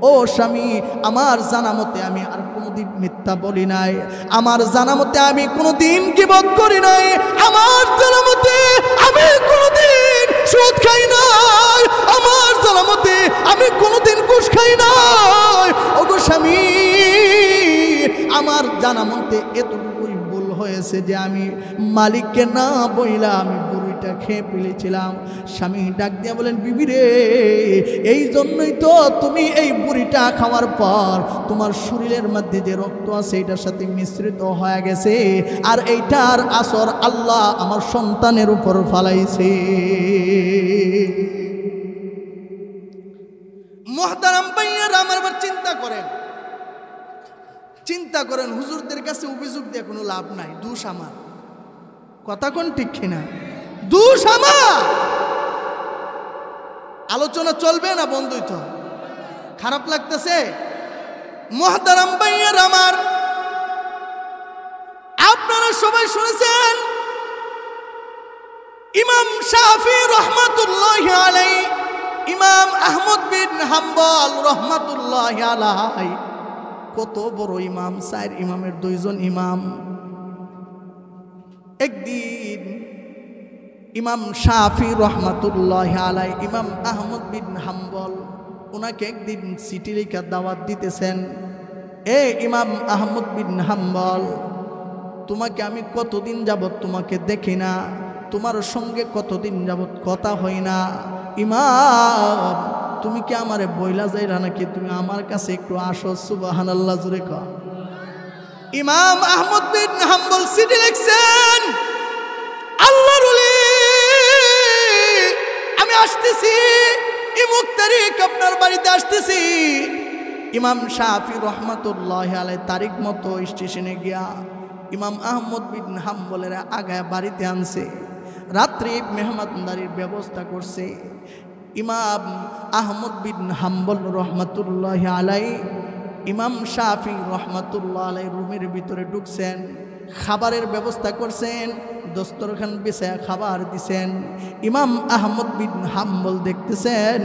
ও স্বামী, আমার জানা মতে আমি আর কোনোদিন মিথ্যা বলি নাই, আমার জানা মতে আমি কোনোদিন গীবত করি নাই, আমার জানা মতে আমি কোনোদিন সুদ খাই নাই, আমার জানা মতে আমি কোনোদিন ঘুষ খাই নাই। ওগো স্বামী, আমার জানা মতে এতটুকুই ভুল হয়েছে যে আমি মালিককে না বইলা আমি বুড়িটা খেয়ে ফেলেছিলাম। স্বামী ডাক দিয়া বলেন, বিবি রে, এই জন্যই তো তুমি এই বুড়িটা খাওয়ার পর তোমার শরীরের মধ্যে যে রক্ত আছে এটার সাথে মিশ্রিত হয়ে গেছে, আর এইটার আসর আল্লাহ আমার সন্তানের উপর ফালাইছে। মুহতারাম ভাইয়ারা আমার, চিন্তা করেন হুজুরদের কাছে অভিযোগ দিয়ে কোনো লাভ নাই। দোষ আমার, কথা কোন ঠিক কিনা? দোষ আমার। আলোচনা চলবে না বন্ধুই তো? খারাপ লাগতেছে? মুহতারাম ভাইয়ারা আমার, আপনারা সবাই শুনেছেন ইমাম শাফি রহমাতুল্লাহি আলাইহি, ইমাম আহমদ বিন হাম্বল রহমাতুল্লাহি আলাইহি, কত বড় ইমাম, 4 ইমামের 2 জন ইমাম। একদিন ইমাম শাফি রহমাতুল্লাহি আলাইহি ইমাম আহমদ বিন হাম্বল ওনাকে একদিন চিঠি লিখে দাওয়াত দিতেছেন, এ ইমাম আহমদ বিন হাম্বল, তোমাকে আমি কতদিন যাবত তোমাকে দেখি না, তোমার সঙ্গে কতদিন যাবত কথা হয় না, ইমাম তুমি কি আমারে বইলা যাইরা নাকি তুমি আমার কাছে একটু আসো? সুবহানাল্লাহ, জোরে কও। ইমাম আহমদ বিন হাম্বল চিঠি লিখছেন, আল্লাহর ওলি আমি আসতেছি, ইমুক তারিখ আপনার বাড়িতে আসতেছি। ইমাম শাফি রহমাতুল্লাহি আলাইহি তারিখ মতো স্টেশনে গিয়া ইমাম আহমদ বিন হাম্বলের আগায় বাড়িতে আনছে, রাত্রি মেহমানদারির ব্যবস্থা করছে। ইমাম আহমদ বিন হাম্বল রহমাতুল্লাহি আলাইহি ইমাম শাফি রহমাতুল্লাহ আলাইহি রুমের ভিতরে ঢুকছেন, খাবারের ব্যবস্থা করছেন, দস্তরখান বিছায়া খাবার দিছেন। ইমাম আহমদ বিন হাম্বল দেখতেছেন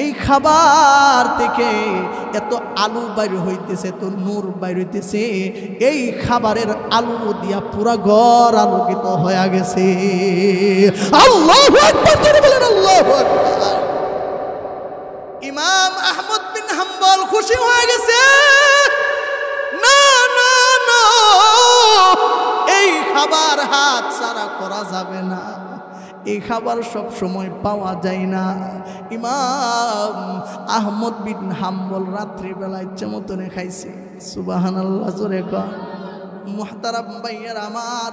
এই খাবার থেকে এত আলো বাইর হইতেছে, এত নূর বাইর হইতেছে, এই খাবারের আলো দিয়া পুরা ঘর আলোকিত হয়ে গেছে। আল্লাহু আকবার, বলেন আল্লাহু আকবার। ইমাম আহমদ বিন হাম্বল খুশি হয়ে গেছে, না না না, এই খাবার হাত ছাড়া করা যাবে না, এই খাবার সব সময় পাওয়া যায় না। ইমাম আহমদ বিন হাম্বল রাত্রিবেলা ইচ্ছা মতনে খাইছে। সুবহানাল্লাহ, জোরে কও। মুহতারাম ভাইয়ারা আমার,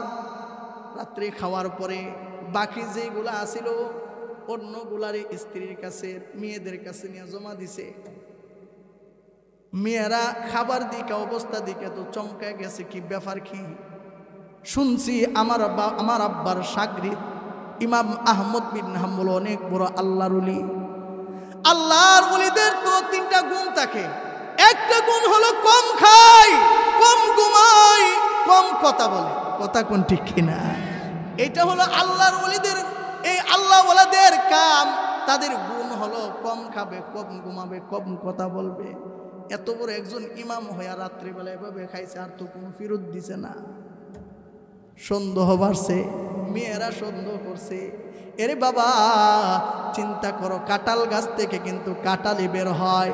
রাত্রি খাওয়ার পরে বাকি যেগুলা আছিল অন্যগুলারে স্ত্রীর কাছে, মেয়েদের কাছে নিয়ে জমা দিছে। মেয়েরা খাবার দিকে, অবস্থা দিকে তো চমকে গেছে, কি ব্যাপার কি? শুনছি আমার আব্বার শাগরিদ ইমাম আহমদ বিন হাম্বল অনেক বড় আল্লাহর ওলি। আল্লাহর ওলিদের তো 3টা গুণ থাকে। একটা গুণ হলো কম খায়, কম ঘুমায়, কম কথা বলে। কথা কোন ঠিক কিনা? এটা হলো আল্লাহর ওলিদের, এই আল্লাহ ওয়ালাদের কাম। তাদের গুণ হলো কম খাবে, কম ঘুমাবে, কম কথা বলবে। এত বড় একজন ইমাম হইয়া রাত্রিবেলা এভাবে খাইছে, আর তো কোনো ফেরত দিছে না। সন্দেহ বাড়ছে, মেয়েরা সন্দেহ করছে, এরে বাবা চিন্তা করো, কাঁঠাল গাছ থেকে কিন্তু কাঁঠালই বের হয়,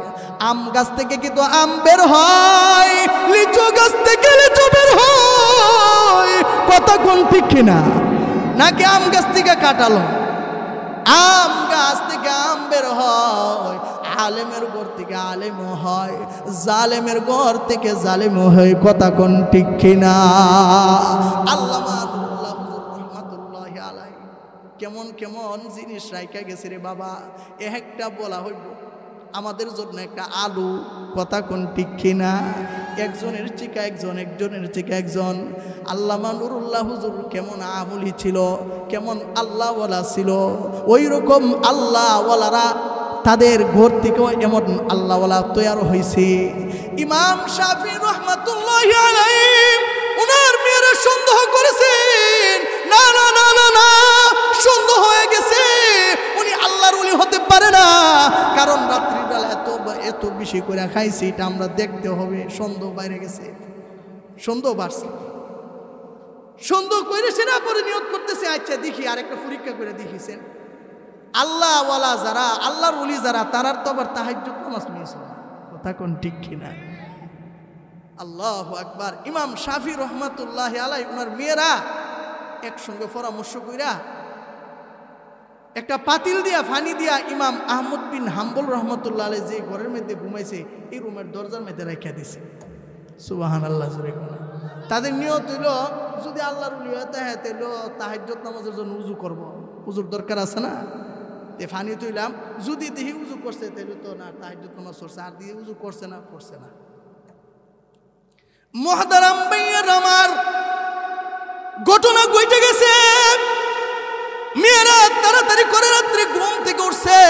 আম গাছ থেকে কিন্তু আম বের হয়, লিচু গাছ থেকে লিচু বের হয়। কথা কোন ঠিক কিনা? নাকি আম গাছ থেকে কাঁঠাল? আম গাছ থেকে আম বের হয়, আলেমের ঘর থেকে আলেমও হয়, জালেমের ঘর থেকে জালেমও হয়। কথা কোন ঠিক কিনা? আল্লামা নুরুল্লাহ হুজুর রহমাতুল্লাহি আলাইহি কেমন কেমন জিনিস রাইখা গেছে রে বাবা, একটা বলা হইব আমাদের জন্য একটা আলু। কথা কোন ঠিক কিনা? একজনের চিকা একজন, একজনের চিকা একজন। আল্লামা নুরুল্লাহ হুজুর কেমন আমলি ছিল, কেমন আল্লাহওয়ালা ছিল, ওই রকম আল্লাহওয়ালারা তাদের ঘর থেকেও এমন আল্লাহওয়ালা তৈরি হয়েছে। ইমাম শাফি রহমাতুল্লাহি আলাইহি ওনার মেয়েরা সন্দেহ করেছেন, না না না না না, সন্দেহ হয়ে গেছে, উনি আল্লাহর ওলি হতে পারে না, কারণ রাত্রিবেলা এত বেশি করে খাইছে, এটা আমরা দেখতে হবে। সন্দেহ বাইরে গেছে, সন্দেহ বাড়ছে, সন্দেহ করে সেটা পরে নিয়ত করতেছে, আচ্ছা দেখি আরেকটা পরীক্ষা করে দেখিছেন। আল্লাহওয়ালা যারা, আল্লাহর ওলি যারা, তারার তো আবার তাহাজ্জুদ নামাজ মিস হয় না। কথা কোন ঠিক কিনা? আল্লাহু আকবার। ইমাম শাফি রহমাতুল্লাহি আলাইহি ওনার মেয়েরা একসঙ্গে পরামর্শ কইরা একটা পাতিল দিয়া ফানি দিয়া ইমাম আহমদ বিন হাম্বল রহমতুল্লাহ আলাইহি যে ঘরের মধ্যে ঘুমাইছে এই রুমের দরজার মধ্যে রাখিয়া দিছে। সুবহানাল্লাহ জোরে কোন। তাদের নিয়ত হইল যদি আল্লাহর ওলি হয় তাহলে তাহাজ্জুদ নামাজের জন্য উযু করব, উযুর দরকার আছে না, তে ফানি তুইলাম, যদি দেখি উযু করছে তাহলে তো না তাহাজ্জুদ নামাজ পড়ছে, আর দিয়ে উযু করছে না, করছে না। মুহতারাম ভাইয়ের আমার, ঘটনা ঘটে গেছে। মেয়েরা তাড়াতাড়ি করে রাত্রে ঘুম থেকে উঠছে,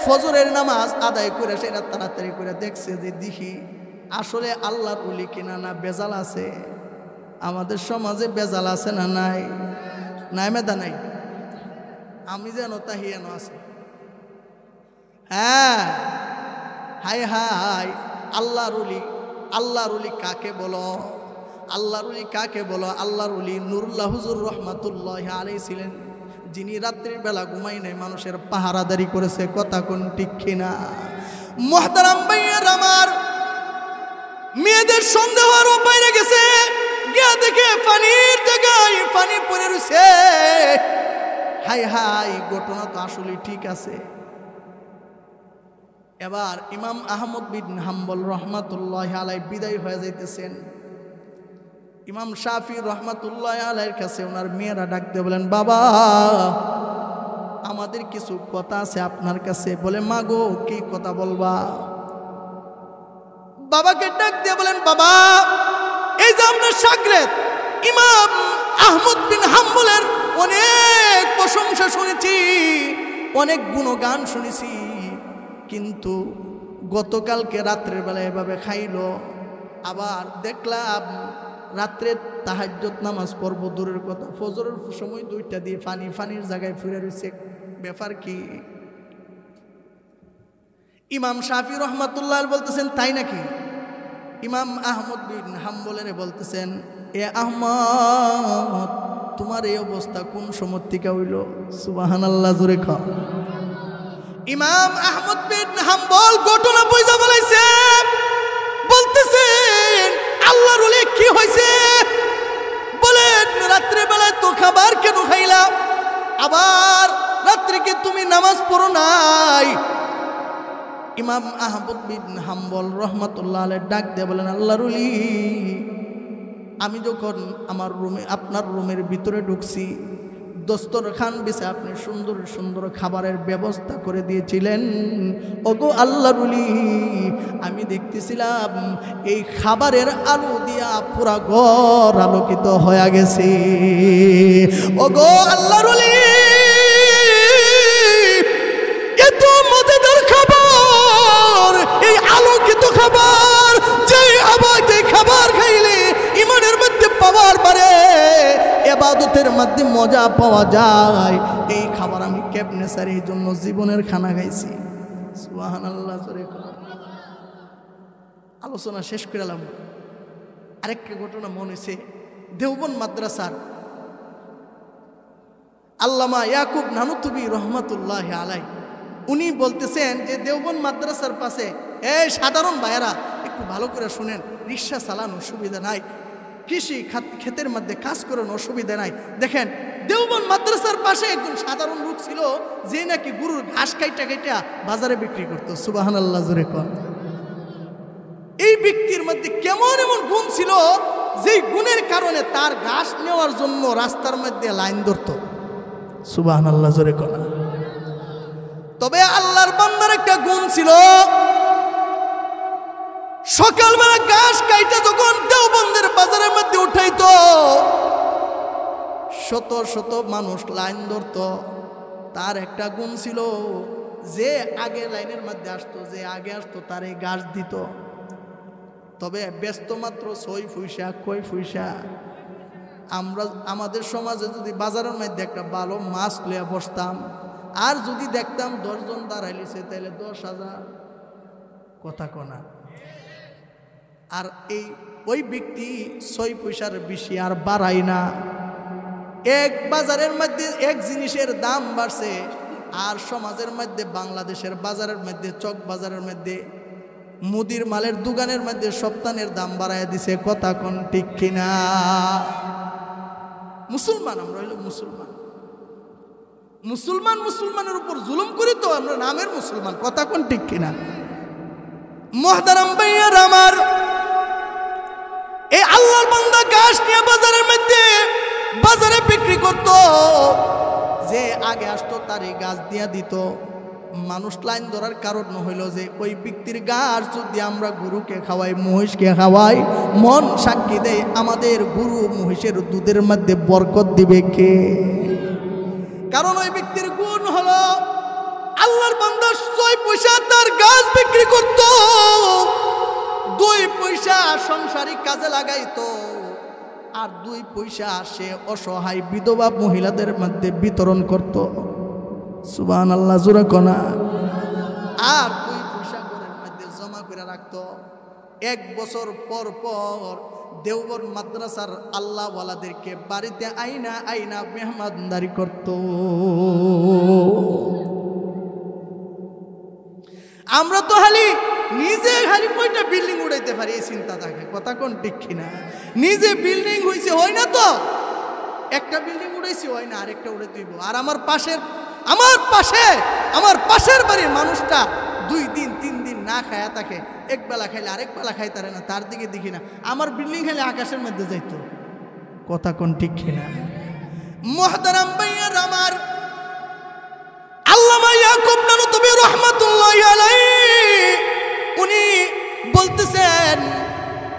ফজরের নামাজ আদায় করে সেটা তাড়াতাড়ি করে দেখছে যে দেখি আসলে আল্লাহর ওলি কিনা না বেজাল আছে। আমাদের সমাজে বেজাল আছে না নাই? নাই মেদা নাই, আমি যেন তাহিয়ানো আছে। হ্যাঁ, হাই হাই, আল্লাহর ওলি, আল্লাহর ওলি কাকে বলো? আল্লাহর ওলি কাকে বলো? আল্লাহর ওলি নুরুল্লাহ হুজুর রহমাতুল্লাহি আলাইহি ছিলেন, যিনি রাত্রির বেলা ঘুমাই নাই, মানুষের পাহারাদারি করেছে। কথা কোন ঠিক কিনা? মুহতারাম ভাইয়ের আমার, মেয়েদের সন্দেহ আরো বাইরে গেছে, গিয়া দেখে পানির জায়গায় পানি পড়ে রয়েছে। হাই হাই, ঘটনা তো আসলে ঠিক আছে। এবার ইমাম আহমদ বিন হাম্বল রহমাতুল্লাহি আলাইহি বিদায় হয়ে যাইতেছেন। ইমাম শাফি রহমাতুল্লাহি আলাইহির কাছে ওনার মেয়েরা ডাক দিয়ে বলেন, বাবা আমাদের কিছু কথা আছে আপনার কাছে। বলে, মা গো কি কথা বলবা? বাবাকে ডাক দিয়ে বলেন, বাবা এই যে আমরা শাগরেদ ইমাম আহমদ বিন হাম্বলের অনেক প্রশংসা শুনেছি, অনেক গুণগান শুনেছি, কিন্তু গতকালকে রাত্রের বেলা এভাবে খাইলো, আবার দেখলাম রাত্রে তাহাজ্জুদ নামাজ পড়ব দূরের কথা, ফজরের সময় দুইটা দিয়ে ফানির জায়গায় ফিরে রয়েছে, ব্যাপার কি? ইমাম শাফি রহমাতুল্লাহ বলতেছেন, তাই নাকি? ইমাম আহমদ বিন হাম্বলের বলতেছেন, এ আহমদ তোমার এই অবস্থা কোন সময় থেকে হইল? সুবহানাল্লাহ জোরে কও। ইমাম আহমদ বিন হাম্বল ঘটনা বুঝা বলাইছে, বলতেছেন আল্লাহর ওলি কি হয়েছে? বলেন রাত্রে বেলায় তো খাবার কেন খাইলা? আবার রাত্রে কি তুমি নামাজ পড়ো নাই? ইমাম আহমদ বিন হাম্বল রহমাতুল্লাহ আলাইহি ডাক দিয়ে বলেন, আল্লাহর ওলি আমি যখন আমার রুমে, আপনার রুমের ভিতরে ঢুকছি, দস্তরখান বিছে আপনি সুন্দর সুন্দর খাবারের ব্যবস্থা করে দিয়েছিলেন। ওগো আল্লাহর ওলি, আমি দেখতেছিলাম এই খাবারের আলো দিয়া পুরা ঘর আলোকিত হয়ে গেছে। ওগো আল্লাহর ওলি, এত মজাদার খাবার, এই আলোকিত খাবার, যে খাবার খাইলে ইমানের মধ্যে পাওয়ার বাড়ে, ইবাদতের মধ্যে মজা পাওয়া যায়, এই খাবার আমি কেমনে স্যার এই জন্য জীবনের খানা খাইছি। সুবহানাল্লাহ জোরে কও। আলোচনা শেষ করলাম। আরেকটা ঘটনা মনে হয়েছে, দেওবন্দ মাদ্রাসার আল্লামা ইয়াকুব নানুতুবি রহমাতুল্লাহি আলাইহি উনি বলতেছেন যে দেওবন্দ মাদ্রাসার পাশে, এই সাধারণ ভাইয়েরা একটু ভালো করে শুনেন, রিক্সা চালানোর সুবিধা নাই, কৃষি ক্ষেতের মধ্যে কাজ করানোর অসুবিধা নাই। দেখেন দেওবন্দ মাদ্রাসার পাশে একজন সাধারণ লোক ছিল, যে নাকি গরুর ঘাস কাইটা কাইটা বাজারে বিক্রি করতো। সুবহানাল্লাহ জোরে কও। এই ব্যক্তির মধ্যে কেমন এমন গুণ ছিল, যেই গুণের কারণে তার ঘাস নেওয়ার জন্য রাস্তার মধ্যে লাইন ধরত। সুবহানাল্লাহ জোরে কও। তবে আল্লাহর বান্দার একটা গুণ ছিল, সকালবেলা ঘাস কাইটা যখন দেওবন্দের বাজারের মধ্যে উঠাইতো, শত শত মানুষ লাইন ধরত। তার একটা গুণ ছিল, যে আগে লাইনের মধ্যে আসতো, যে আগে আসতো তার এই ঘাস দিত। তবে ব্যস্ত মাত্র 6 পয়সা কয় পয়সা। আমরা আমাদের সমাজে যদি বাজারের মধ্যে একটা ভালো মাছ লইয়া বসতাম, আর যদি দেখতাম 10 জন দাঁড়াইলিছে, তাহলে 10,000 কথা কনা। আর ওই ব্যক্তি 6 পয়সার বেশি আর বাড়াই না। এক বাজারের মধ্যে এক জিনিসের দাম বাড়ছে, আর সমাজের মধ্যে বাংলাদেশের বাজারের মধ্যে চক বাজারের মধ্যে মুদির মালের দোকানের মধ্যে সপ্তাহের দাম বাড়ায় দিছে কথা কোন ঠিক কিনা মুসলমান আমরা হইল মুসলমান মুসলমান মুসলমানের উপর জুলুম করি তো আমরা নামের মুসলমান কথা কোন ঠিক কিনা মুহতারাম ভাইয়ার আমার এই আল্লাহর বান্দা ঘাস নিয়ে বাজারের মধ্যে বাজারে বিক্রি করত যে আগে আসতো তার এই গাছ দিয়া দিত মানুষ লাইন ধরার কারণ হইল যে ওই ব্যক্তির ঘাস যদি আমরা গরুকে খাওয়াই মহিষকে খাওয়াই মন সাক্ষী দেয় আমাদের গরু মহিষের দুধের মধ্যে বরকত দিবে কে কারণ ওই ব্যক্তির গুণ হলো আল্লাহর বান্দা 6 পয়সা তার গাছ বিক্রি করত 2 পয়সা সংসারিক কাজে লাগাইতো আর 2 পয়সা সে অসহায় বিধবা মহিলাদের মধ্যে বিতরণ করত সুবহানাল্লাহ জোরে কোনা আর 2 পয়সা ঘরের মধ্যে জমা করে রাখত 1 বছর পর পর দেওবন্দ মাদ্রাসার আল্লাহওয়ালাদেরকে বাড়িতে আইনা আইনা মেহমানদারি করত আমরা তো নিজে কয়টা বিল্ডিং উড়াইতে পারি এই চিন্তা থাকে কথা কোন ঠিক কিনা নিজে বিল্ডিং হইছে হয় না তো একটা বিল্ডিং উড়াইছি হয় না আরেকটা উড়ে দিব আর আমার পাশের বাড়ির মানুষটা 2 দিন 3 দিন না খায়া থাকে এক বেলা খাইলে আরেক বেলা খাইতে পারে না তার দিকে দেখি না আমার বিল্ডিং খাইলে আকাশের মধ্যে যাইতো কথা কোন ঠিক কিনা মুহতারাম ভাইয়ার আমার আল্লামা ইয়াকুব নানুতুবি রাহমাতুল্লাহি আলাইহি উনি বলতেছেন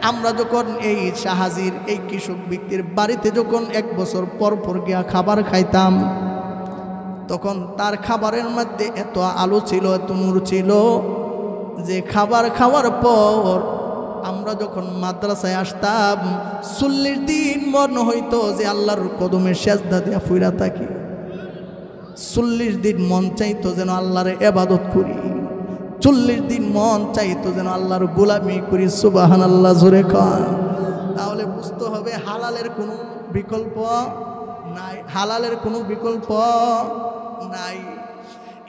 আমরা যখন এই শাহাজির এই কৃষক ব্যক্তির বাড়িতে যখন 1 বছর পর পর গিয়া খাবার খাইতাম তখন তার খাবারের মধ্যে এত আলো ছিল এত নূর ছিল যে খাবার খাওয়ার পর আমরা যখন মাদ্রাসায় আসতাম 40 দিন মনে হইতো যে আল্লাহর কদমে সেজদা দিয়া ফুইরা থাকি 40 দিন মন চাইতো যেন আল্লাহর ইবাদত করি 40 দিন মন চাইতো যেন আল্লাহর গোলামি করি সুবহানাল্লাহ জোরে কর তাহলে বুঝতে হবে হালালের কোনো বিকল্প নাই হালালের কোনো বিকল্প নাই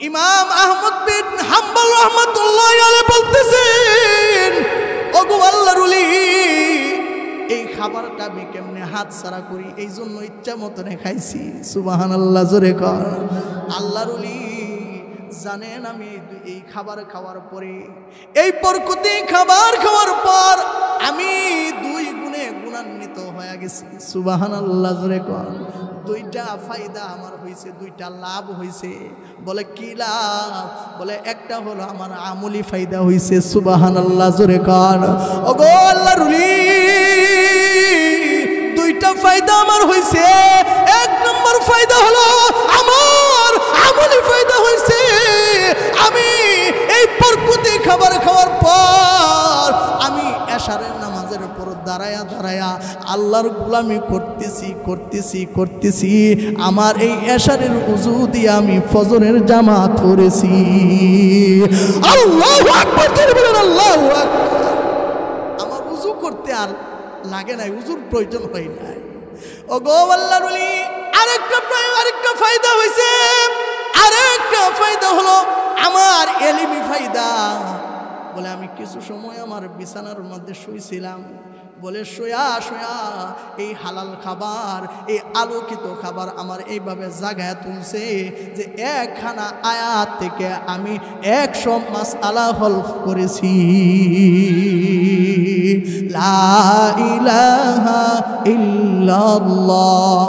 ইমাম আহমদ বিন হাম্বল রাহমাতুল্লাহি আলাইহি বলতেছেন ওগো আল্লাহর ওলি এই খাবারটা আমি কেমনে হাত ছাড়া করি এই জন্য ইচ্ছা মতনে খাইছি সুবহানাল্লাহ জোরে কর আল্লাহর ওলি জানেন আমি এই খাবার খাওয়ার পরে এই বরকতি খাবার খাওয়ার পর আমি 2 গুণে গুণান্বিত হয়ে গেছি সুবহানাল্লাহ জোরে কর 2টা ফায়দা আমার হইছে 2টা লাভ হইছে বলে কি লাভ বলে একটা হলো আমার আমলি ফায়দা হইছে সুবহানাল্লাহ জোরে কর ওগো আল্লাহর ওলি 2টা ফায়দা আমার হইছে 1 নম্বর ফায়দা হলো আমার আমলি ফায়দা হইছে আমি এই বরকতি খাবার খাওয়ার পর আমি এশারের নামাজের উপর দাঁড়ায়া দাঁড়ায়া আল্লাহর গোলামি করতেছি আমার এই এশারের উযু দিয়ে আমি ফজরের জামাত পড়েছি আল্লাহু আকবার বলেন আল্লাহু আকবার আমার উযু করতে আর লাগে নাই উযুর প্রয়োজন হয় নাই ওগো আল্লাহর ওলি আরেকটা ফায়দা হইছে আরেকটা ফায়দা হলো আমার এলিমি ফায়দা বলে আমি কিছু সময় আমার বিছানার মধ্যে শুয়েছিলাম বলে শোয়া এই হালাল খাবার এই আলোকিত খাবার আমার এইভাবে জাগায় তুলছে যে একখানা আয়াত থেকে আমি 100 মাসআলা হলফ করেছি লা ইলাহা ইল্লাল্লাহ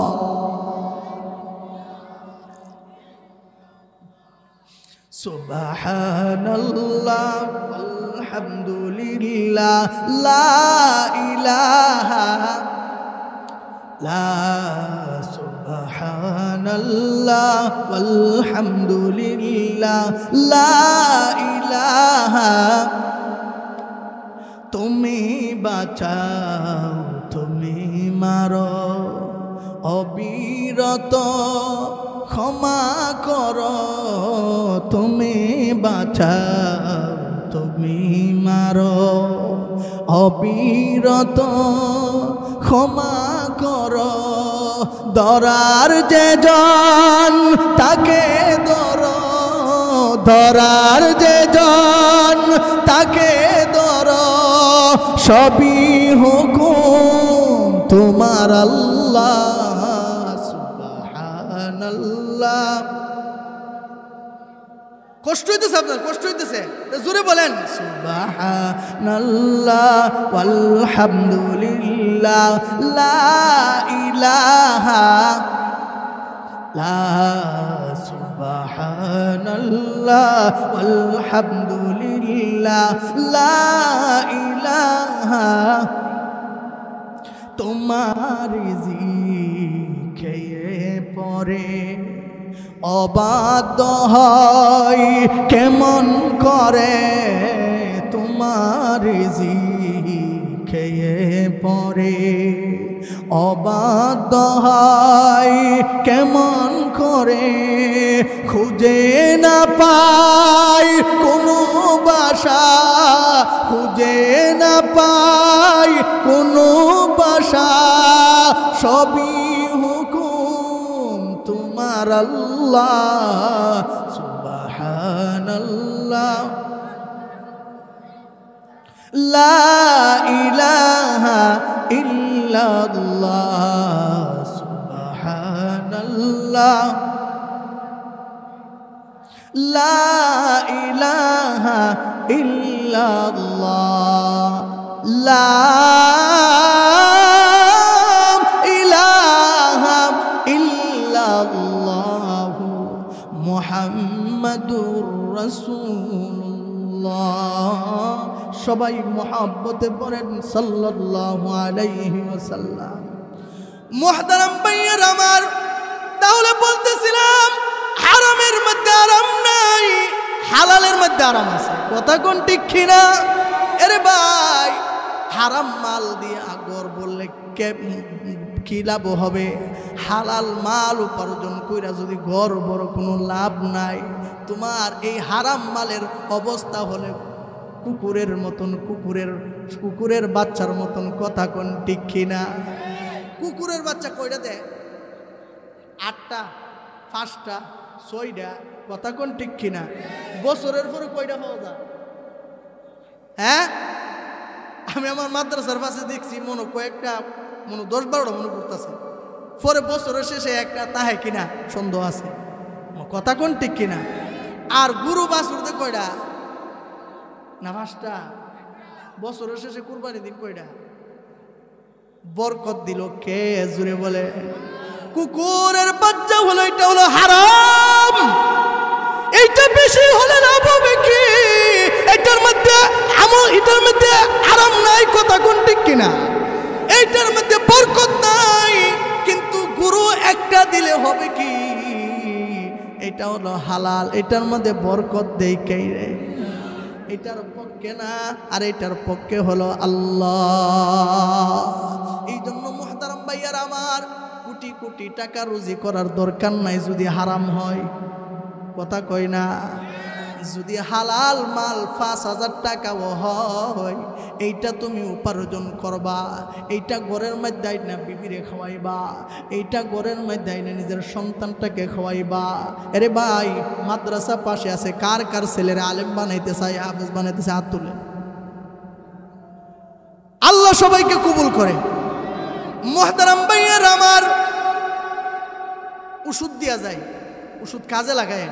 সুবহানাল্লাহ আলহামদুলিল্লাহ লা ইলাহা সুবহানাল্লাহ আলহামদুলিল্লাহ লা ইলাহা তুমি বাঁচাও তুমি মারো অবিরত ক্ষমা করো তুমি বাঁচাও তুমি মারো অবিরত ক্ষমা করো দরার যে জন তাকে ধরো ধরার যে জন তাকে ধর, সবই হুকুম তোমার আল্লাহ। সুবহানাল্লাহ। কষ্ট হইতেছে আপনার, কষ্ট হইতেছে, জোরে বলেন সুবহানাল্লাহ ওয়ালহামদুলিল্লাহ লা ইলাহা লা সুবহানাল্লাহ ওয়ালহামদুলিল্লাহ লা ইলাহা। তোমার জিকিরে পরে অবাধ্য হয় কেমন করে, তোমার জিকিরে পরে অবাধ্য হয় কেমন করে, খুঁজে না পাই কোনো বাসা, খুঁজে না পাই কোনো বাসা, সবই হুকুম তোমার আল্লাহ। সুবহানাল্লাহ লা ইলাহা ইল্লাল্লাহ। সুবহানাল্লাহ লা ইলাহা ইল্লাল্লাহ লা ইলাহা ইল্লাল্লাহ মুহাম্মাদুর রাসূলুল্লাহ। সবাই মুহাব্বতে পড়েন সাল্লাল্লাহু আলাইহি ওয়াসাল্লাম। মুহতারাম ভাইয়ের আমার, তাহলে বলতেছিলাম হারামের মধ্যে আরাম নাই, হালালের মধ্যে আরাম আছে। কথা কোন ঠিক কিনা? আরে ভাই, হারাম মাল দিয়ে আগর বললে কি লাভ হবে? হালাল মাল উপার্জন কইরা যদি ঘর বড় কোনো লাভ নাই। তোমার এই হারাম মালের অবস্থা হলে কুকুরের মতন, কুকুরের বাচ্চার মতন। কথা কোন ঠিক কিনা? কুকুরের বাচ্চা কয়টা দেয়? 8টা, 5টা, 6টা। কথা কোন ঠিক কিনা? বছরের পরে কয়টা পাওয়া যায়? হ্যাঁ, আমি আমার মাদ্রাসার পাশে দেখছি মনে কয়েকটা, মনে 10-12টা মনে করতেছে। পরে বছরের শেষে একটা তাহে কিনা সন্দেহ আছে। কথা কোন ঠিক কিনা? আর গুরু বাছুরতে কয়টা? না 5টা। বছরের শেষে কুরবানি দিন কয়টা? বরকত দিল কে? জুড়ে বলে। কুকুরের বাচ্চা হলো, এটা হলো হারাম। এইটা বেশি হলে লাভ হবে কি? এটার মধ্যে এটার মধ্যে আরাম নাই। কথা কোন ঠিক কিনা? এইটার মধ্যে বরকত নাই। কিন্তু গুরু একটা দিলে হবে কি? এটা হলো হালাল, এটার মধ্যে বরকত দেই কে রে? এটার পক্ষে না, আর এটার পক্ষে হলো আল্লাহ। এই জন্য মুহতারাম ভাইয়ার আমার, কোটি কোটি টাকা রুজি করার দরকার নাই যদি হারাম হয়। কথা কই না? যদি হালাল মাল 5,000 টাকাও হয়, এইটা তুমি উপার্জন করবা। এইটা ঘরের মধ্যে না বিবিরে খাওয়াইবা, এইটা ঘরের মধ্যে না নিজের সন্তানটাকে খাওয়াইবা। আরে ভাই, মাদ্রাসা পাশে আছে, কার কার ছেলেরা আলেম বানাইতে চায়, হাফেজ বানাইতে চায়? হাত তুলে। আল্লাহ সবাইকে কবুল করে। মুহতারাম ভাইয়ের আমার, ওষুধ দেয়া যায়, ওষুধ কাজে লাগায়।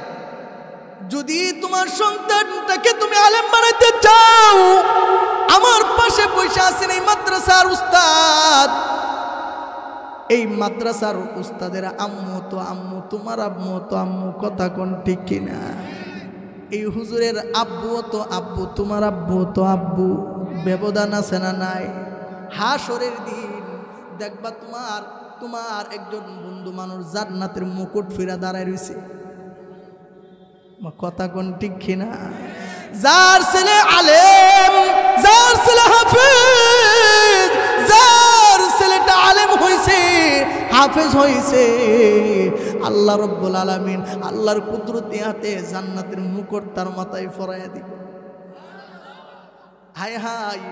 যদি তোমার সন্তানটাকে তুমি আলেম বানাইতে চাও, আমার পাশে বসে আছেন এই মাদ্রাসার উস্তাদ। এই মাদ্রাসার উস্তাদের আম্মু তো আম্মু, তোমার আম্মু তো আম্মু। কথা কোন ঠিক কিনা? এই হুজুরের আব্বু তো আব্বু, তোমার আব্বু তো আব্বু। ব্যবধান আছে না নাই? হাসরের দিন দেখবা তোমার একজন বন্ধু মানুষ জান্নাতের মুকুট ফিরা দাঁড়ায় রয়েছে। কথা কোন ঠিক কিনা? যার ছেলে আলেম, যার ছেলে হাফেজ, যার ছেলেটা আলেম হইছে, হাফেজ হইছে, আল্লাহ রব্বুল আলামিন আল্লাহর কুদরতি হাতে জান্নাতের মুকুট তার মাথায় পরাইয়া দিব। হায় হায়,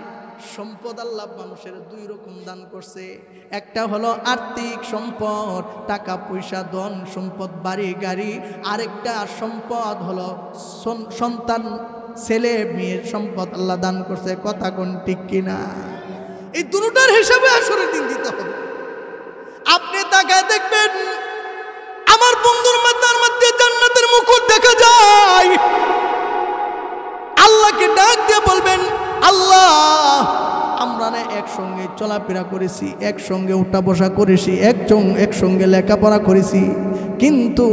সম্পদ আল্লাহ মানুষের দুই রকম দান করছে। একটা হলো আর্থিক সম্পদ, টাকা পয়সা, ধন সম্পদ, বাড়ি গাড়ি। আরেকটা সম্পদ হলো সন্তান, ছেলে মেয়ের সম্পদ আল্লাহ দান করছে। কথা কোন ঠিক কিনা? এই দুটোটার হিসাবে আসরের দিন দিতে হবে। আপনি তাকায় দেখবেন আমার বন্ধুর মাথার মধ্যে জান্নাতের মুকুট দেখা যায়। আল্লাহকে ডাক দিয়ে বলবেন, আল্লাহ আমরা না একসঙ্গে চলাফেরা করেছি, একসঙ্গে উঠা বসা করেছি, একসঙ্গে লেখাপড়া করেছি, কিন্তু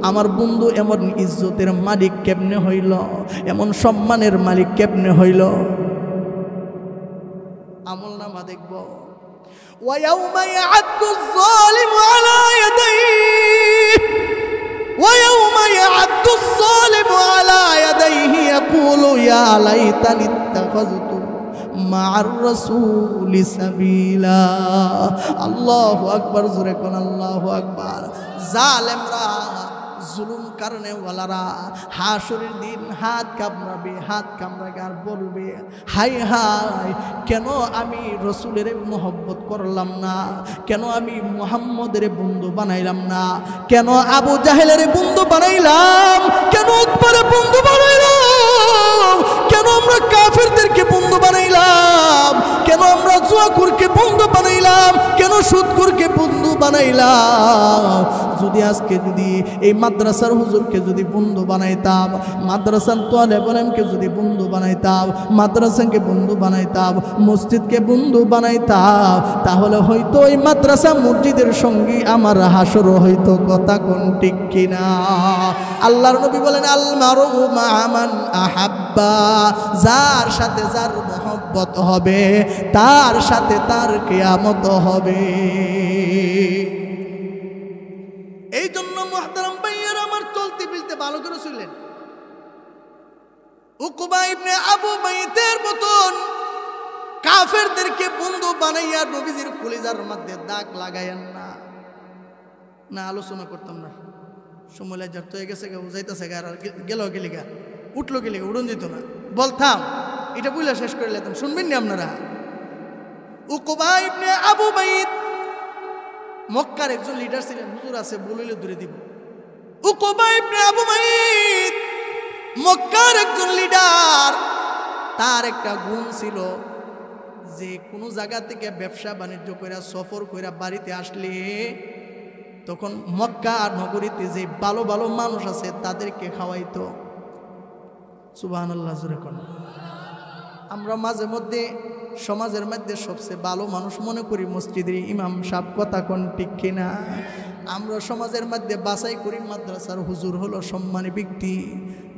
আমার বন্ধু এমন ইজ্জতের মালিক কেমনে হইল, এমন সম্মানের মালিক কেমনে হইল? আমল নামা দেখব। ويوم يعض الظالم على يديه ويوم يعض الظالم على يديه يقول يا ليتني اتخذت مع الرسول سبيلا। আল্লাহু আকবার, জোরে কোন আল্লাহু আকবার। জালেমরা, জুলুম কারণে ওয়ালারা হাসরের দিন হাত কামড়াবে, হাত কামড়াবে আর বলবে, হাই হাই, কেন আমি রসুলের মোহব্বত করলাম না, কেন আমি মুহাম্মদের বন্ধু বানাইলাম না, কেন আবু জাহেলের বন্ধু বানাইলাম, কেন উতবারে বন্ধু বানাইলাম, কেন আমরা কাফেরদেরকে বন্ধু বানাইলাম, কেন আমরা জুয়াখোরকে বন্ধু বানাইলাম, কেন সুদখোরকে বন্ধু বানাইলাম। যদি আজকে যদি এই মাদ্রাসার হুজুরকে যদি বন্ধু বানাইতাম, মাদ্রাসার তালেব ইলমকে যদি বন্ধু বানাইতাম, মাদ্রাসাকে বন্ধু বানাইতাম, মসজিদকে বন্ধু বানাইতাম, তাহলে হয়তো এই মাদ্রাসা মসজিদের সঙ্গী আমার হাসর হয়তো। কথা কোন ঠিক কিনা? আল্লাহর নবী বলেন, আল মারু মা মান আহাব্বা, যার সাথে যার মহব্বত হবে তার সাথে তার কিয়ামত হবে। এই জন্য মুহতারাম ভাইয়েরা আমার, চলতে ফিরতে ভালো করে শুনলেন, উকবা ইবনে আবু মাইতের মতন কাফেরদেরকে বন্ধু বানাইয়া নবীজির কলিজার মধ্যে দাগ লাগাইয়েন না। না আলোচনা করতাম না, সময় লাজার তো হয়ে গেছে, যাইতেছে গা, আর গেল গেলিগা, উঠলো গেলিগা, উড়ন যেত না, বলতাম এটা বুঝলে শেষ করে লেতাম, শুনবেন না আপনারা। উকবা ইবনে আবু মাইত মক্কার একজন লিডার ছিলেন, হুজুর আছে বলিলে দূরে দিব। উকবা ইবনে আবু মাইত মক্কার একজন লিডার। তার একটা গুণ ছিল যে কোনো জায়গা থেকে ব্যবসা বাণিজ্য কইরা সফর কইরা বাড়িতে আসলে তখন মক্কা আর নগরীতে যে ভালো ভালো মানুষ আছে তাদেরকে খাওয়াইতো। সুবহানাল্লাহ, জোরে কোন। আমরা মাঝে মধ্যে সমাজের মধ্যে সবচেয়ে ভালো মানুষ মনে করি মসজিদের ইমাম সাহেব। কথা কোন ঠিক কিনা? আমরা সমাজের মধ্যে বাছাই করি মাদ্রাসার হুজুর হলো সম্মানী ব্যক্তি,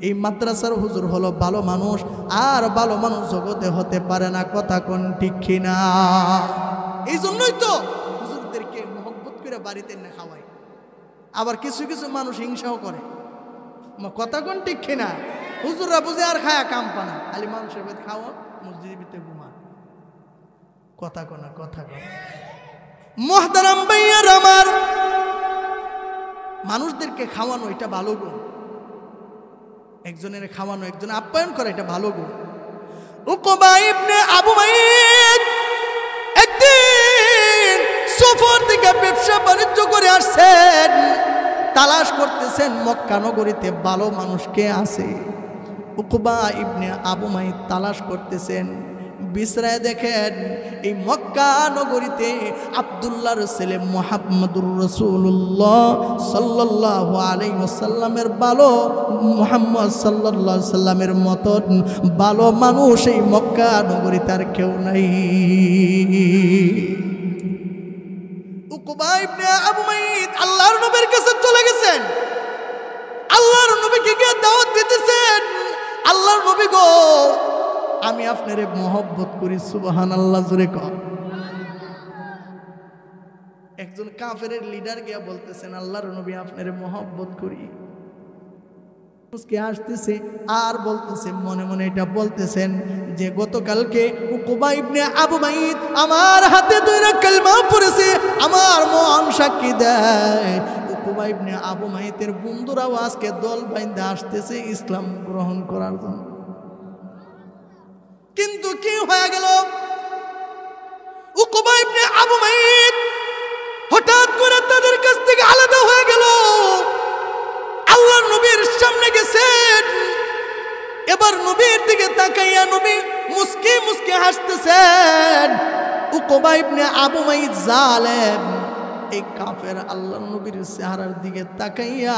এই মাদ্রাসার হুজুর হলো ভালো মানুষ, আর ভালো মানুষ জগতে হতে পারে না। কথা কোন ঠিক কিনা? এই জন্যই তো হুজুরদেরকে মহব্বত করে বাড়িতে না খাওয়াই। আবার কিছু কিছু মানুষ হিংসাও করে। কথা কোন ঠিক কিনা? হুজুররা বুঝে আর খায়া কাম পানা, খালি মানুষের বেদ খাওয়া, মসজিদের ভিতরে ঘুমা। কথা কোনা, কথা কোনা। মুহতারাম ভাইয়ার আমার, মানুষদেরকে খাওয়ানো এটা ভালো গুণ, একজনের খাওয়ানো, একজন আপ্যায়ন করা এটা ভালো গুণ। উকবা ইবনে আবু মাইত একদিন সফর থেকে ব্যবসা বাণিজ্য করে আসছেন, তালাশ করতেছেন মক্কা নগরীতে ভালো মানুষ কে আছে। উকবা ইবনে আবু মাইত তালাশ করতেছেন, বিছরায় দেখেন এই মক্কা নগরীতে আব্দুল্লাহর ছেলে মুহাম্মদুর রাসূলুল্লাহ সাল্লাল্লাহু আলাইহি ওয়াসাল্লামের ভালো, মুহাম্মদ সাল্লাল্লাহু আলাইহি ওয়াসাল্লামের মতন ভালো মানুষ এই মক্কা নগরীতে আর কেউ নাই। উকবা ইবনে আবু মাইত আল্লাহর নবীর কাছে চলে গেছেন, আল্লাহর নবীকে গিয়ে দাওয়াত দিতেছেন, আল্লাহর নবী গো আমি আপনারে মহব্বত করি। সুবহানাল্লাহ, জোরে কর। একজন কাফের লিডার গিয়া বলতেছেন, আল্লাহর নবী আপনারে মহব্বত করি। আসতেছে আর বলতেছে, মনে মনে এটা বলতেছেন যে গতকালকে উকবা ইবনে আবু মাইত আমার হাতে দুইটা কালেমা পড়েছে, আমার মন সাক্ষী দেয়। উকবা ইবনে আবু মাইতের বন্ধুরাও আজকে দল বাইন্ধে আসতেছে ইসলাম গ্রহণ করার জন্য। কিন্তু কি হয়ে গেল, উকবা ইবনে আবু মাইত হঠাৎ করে তাদের কাছ থেকে আলাদা হয়ে গেল। আল্লাহর নবীর সামনে গেছেন, এবার নবীর দিকে তাকাইয়া নবী মুস্কি মুস্কি হাসতেছেন। উকবা ইবনে আবু মাইত জালেম এই কাফের আল্লাহর নবীর চেহারার দিকে তাকাইয়া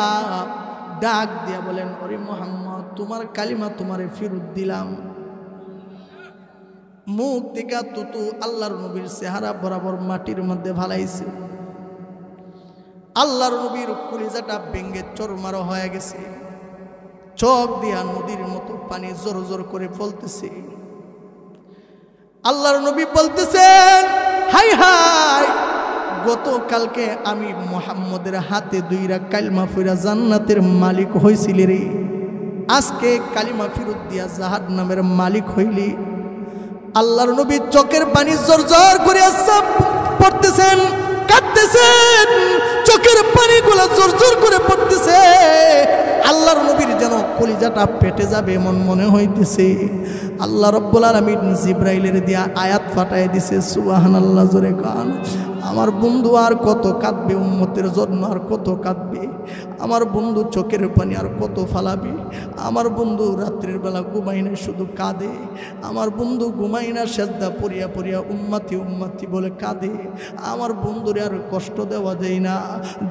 ডাক দিয়া বলেন, ওরে মুহাম্মদ, তোমার কালিমা তোমারে ফেরত দিলাম। মুখ থেকে তুতু আল্লাহর নবীর চেহারা বরাবর মাটির মধ্যে ফালাইছে। আল্লাহর নবীর কলিজাটা ভেঙ্গে চরমার হয়ে গেছে, চোখ দিয়া নদীর মতো পানি জোর জোর করে পড়তেছে। আল্লাহর নবী বলতেছেন, হাই হাই, গতকালকে আমি মুহাম্মদের হাতে দুইরা কালিমা ফিরা জান্নাতের মালিক হইছিলি রে, আজকে কালিমা ফিরত দিয়া জাহান্নামের মালিক হইলি। আল্লাহর নবী চোখের পানি জোর জোর করে পড়তেছেন, কাঁদতেছেন, চোখের পানিগুলো জোর জোর করে পড়তেছে। আল্লাহর নবীর যেন কলিজাটা পেটে যাবে এমন মনে হইতেছে। আল্লাহ রাব্বুল আলামিন জিবরাইলের দিয়া আয়াত ফাটায় দিছে, সুবহানাল্লাহ, জোরে কান। আমার বন্ধু আর কত কাঁদবে, উম্মতের জন্য আর কত কাঁদবে, আমার বন্ধু চোখের পানি আর কত ফালাবে। আমার বন্ধু রাত্রির বেলা ঘুমাই না, শুধু কাঁদে। আমার বন্ধু ঘুমাই না, সেজদা পড়িয়া পড়িয়া উম্মতি উম্মতি বলে কাঁদে। আমার বন্ধুরে আর কষ্ট দেওয়া যায় না।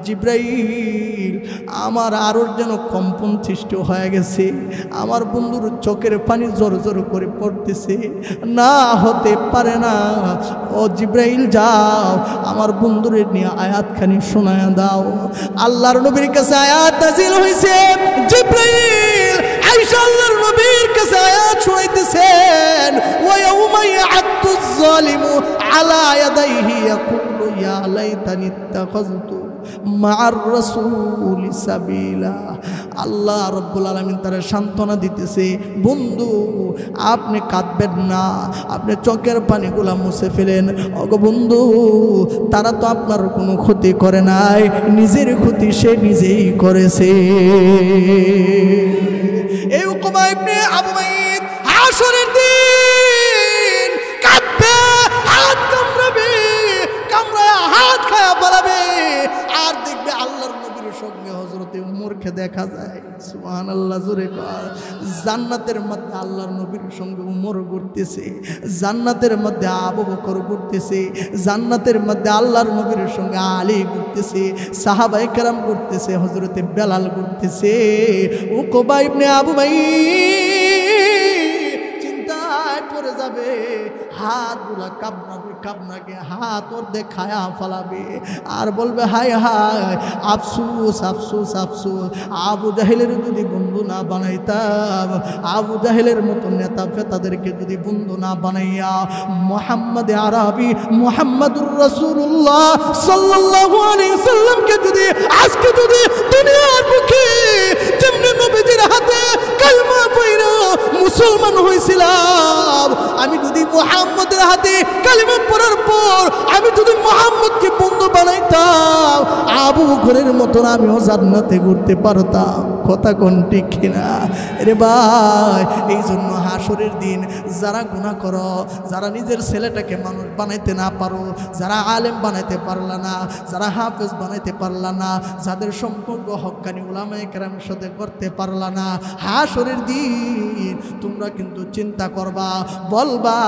জিবরাইল আমার আরও যেন কম্পন সৃষ্টি হয়ে গেছে, আমার বন্ধুর চোখের পানি জোর জোর করে পড়তেছে। না, হতে পারে না। ও জিবরাইল, যাও আমার বন্ধুরে নিয়ে আয়াতখানি শোনায়া দাও। আল্লাহর নবীর কাছে আয়াত নাযিল হইছে। জিবরাইল আয়েশা আল্লাহর নবীর কাছে আয়াত শোনাইতেছেন, ওয়া ইয়াউমা ইয়া'আদ্দুজ যালিমু আলা ইয়াদাইহি ইয়াকুলু ইয়া লাইতানি ইত্তাখাযতু মা'আর রাসূলি সাবিলা। আল্লাহ রাব্বুল আলামিন তারা সান্ত্বনা দিতেছে, বন্ধু আপনি কাঁদবেন না, আপনি চোখের পানিগুলা মুছে ফেলেন। ওগো বন্ধু, তারা তো আপনার কোনো ক্ষতি করে নাই, নিজের ক্ষতি সে নিজেই করেছে। এই উকবা ইবনে আবু মাইত হাসরের দিন কাঁদবে, হাত কামড়াবে, কামড়ায় হাত খায়া বলাবে, আর দেখবে আল্লাহর নবীর সঙ্গে হযরতে উমরকে দেখা যায়। সুবহানাল্লাহ, জোরে কর। জান্নাতের মধ্যে আল্লাহর নবীর সঙ্গে উমর ঘুরতেছে, জান্নাতের মধ্যে আবু বকর ঘুরতেছে, জান্নাতের মধ্যে আল্লাহর নবীর সঙ্গে আলী ঘুরতেছে, সাহাবায়ে কেরাম ঘুরতেছে, হযরতে বেলাল ঘুরতেছে। উকবা ইবনে আবু মাইত চিন্তায় পড়ে যাবে, হাতগুলা কাঁপনাবে, কাঁপনাকে হাত ওর দেখায়া ফেলাবে, আর বলবে হায় হায়, আফসুস আফসুস আফসুস, আবু জাহেলের যদি বন্ধু না বানাইতাম, আবু জাহেলের মতো নেতা ফেতাদেরকে যদি বন্ধু না বানাইয়া মুহাম্মদ আরবি মুহাম্মদুর রাসূলুল্লাহ সাল্লাল্লাহু আলাইহি সাল্লামকে যদি আজকে যদি দুনিয়ার বুকে যেমনি নবীজির হাতে কালিমা পড়া মুসলমান হইছিলাম, আমি যদি মুহাম্মদের হাতে কালিমা পড়ার পর আমি যদি মুহাম্মদকে বন্ধু বানাইতাম, আবু বকরের মতন আমিও জান্নাতে ঘুরতে পারতাম। কথা কোন ঠিক কিনা রে ভাই? এই জন্য হাসরের দিন যারা গুনাহ করো, যারা নিজের ছেলেটাকে মানুষ বানাইতে না পারো, যারা আলেম বানাইতে পারলা না, যারা হাফেজ বানাইতে পারলা না, যাদের সম্পর্ক হক্কানি উলামায়ে কেরামের সাথে করতে পারলা না, হাসরের দিন তোমরা কিন্তু চিন্তা করবা, বলবা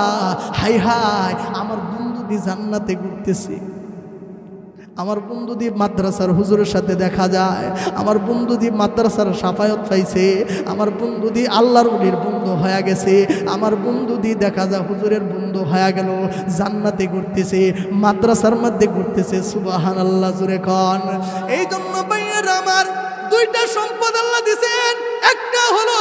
হাই হাই, আমার বন্ধু দি জান্নাতে ঘুরতেছে, আমার বন্ধু দিয়ে মাদ্রাসার হুজুরের সাথে দেখা যায়, আমার বন্ধু দিয়ে মাদ্রাসার সাফায়াত পাইছে, আমার বন্ধু দিয়ে আল্লাহর ওলির বন্ধু হয়ে গেছে, আমার বন্ধু দিয়ে দেখা যায় হুজুরের বন্ধু হয়ে গেল, জান্নাতে ঘুরতেছে, মাদ্রাসার মধ্যে ঘুরতেছে। সুবহানাল্লাহ, জোরে কন। এই জন্য ভাইয়েরা আমার, দুইটা সম্পদ আল্লাহ দিয়েছেন, একটা হলো